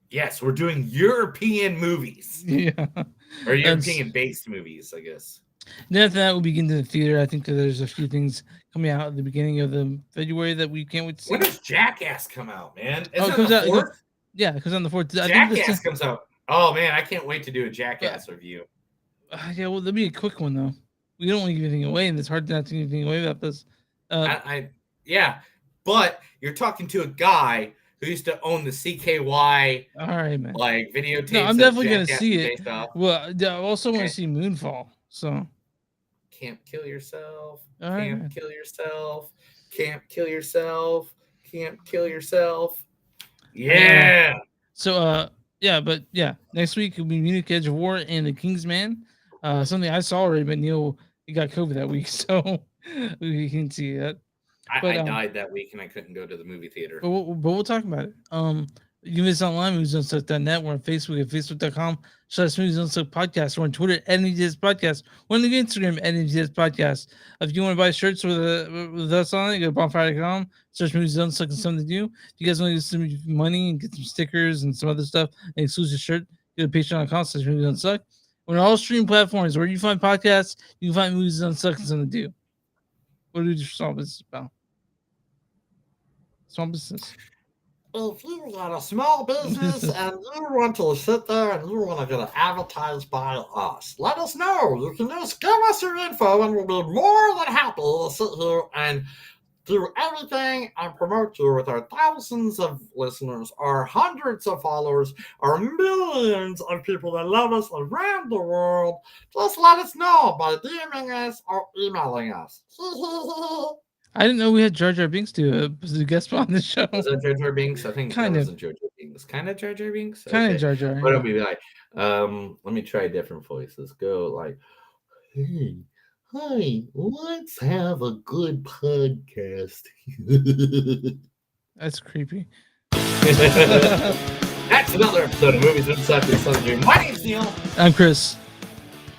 Yes, we're doing European movies. Yeah, or European-based movies, I guess. Then after that, we'll begin to the theater. I think that there's a few things coming out at the beginning of the February that we can't wait to see. When does Jackass come out, man? It comes out. It comes on the 4th. Jackass comes out. Oh man, I can't wait to do a Jackass review. Yeah, well, that'll be a quick one though. We don't want to give anything away, and it's hard not to give anything away about this. Yeah, but you're talking to a guy who used to own the CKY. All right, man. Like videotapes. No, I'm definitely gonna see it. Well, I also want to see Moonfall. So. Can't kill yourself. All Can't right. kill yourself. Can't kill yourself. Can't kill yourself. Yeah. Next week will be Munich: Edge of War and The Kingsman. Something I saw already, but Neil, he got COVID that week, so we can see that. I died that week and I couldn't go to the movie theater. But we'll talk about it. You can visit us online, moviesunstuck.net. We're on Facebook at facebook.com/moviesunstuck podcast. We're on Twitter at NGS Podcast. We're on the Instagram at NGS Podcast. If you want to buy shirts with us on it, go to bonfire.com, search Movies Unstuck and something to do. If you guys want to get some money and get some stickers and some other stuff, an exclusive shirt, go to patreon.com/Movies Unstuck. We're on all streaming platforms. Where you find podcasts, you can find Movies Unstuck and something to do. What do we do for small business about? Small business. If you got a small business and you want to sit there and you want to get advertised by us, let us know. You can just give us your info and we'll be more than happy to sit here and do everything and promote you with our thousands of listeners, our hundreds of followers, our millions of people that love us around the world. Just let us know by DMing us or emailing us. I didn't know we had Jar Jar Binks to guest on the show. Was that Jar Jar Binks? I think kind that of. wasn't Jar Jar Binks. Kind of Jar Jar Binks? Kind of Jar Jar. What do we like? Let me try different voices. Go like, hey, hi, let's have a good podcast. That's creepy. That's another episode of Movies Unstuck with Sunday. My name's Neil. I'm Chris.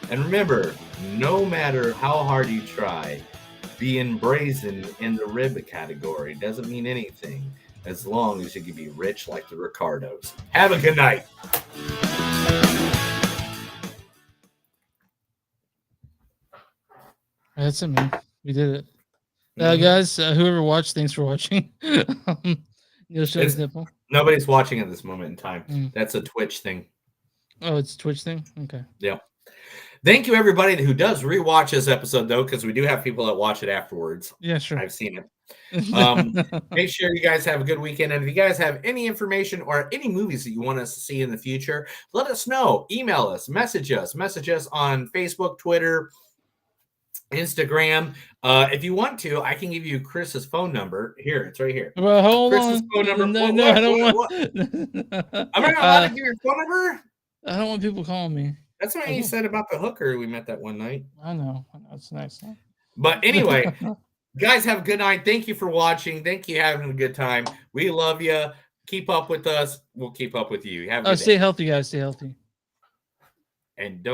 And remember, no matter how hard you try, being brazen in the rib category doesn't mean anything as long as you can be rich like the Ricardos. Have a good night. That's it, man. We did it. Guys, whoever watched, thanks for watching. You'll show his nipple. Nobody's watching at this moment in time. That's a Twitch thing. Oh, it's a Twitch thing? Okay. Yeah. Thank you, everybody who does rewatch this episode, though, because we do have people that watch it afterwards. Yeah, sure. I've seen it. Make sure you guys have a good weekend. And if you guys have any information or any movies that you want us to see in the future, let us know. Email us, message us on Facebook, Twitter, Instagram. If you want to, I can give you Chris's phone number. Here, it's right here. Well, hold Chris's on. phone number. No, What, I don't what, want. what? Am I not allowed to give your phone number? I don't want people calling me. That's what you said about the hooker we met that one night. I know. It's nice. Huh? But anyway, guys, have a good night. Thank you for watching. Thank you for having a good time. We love you. Keep up with us. We'll keep up with you. Have a good day. Stay healthy, guys. Stay healthy. And don't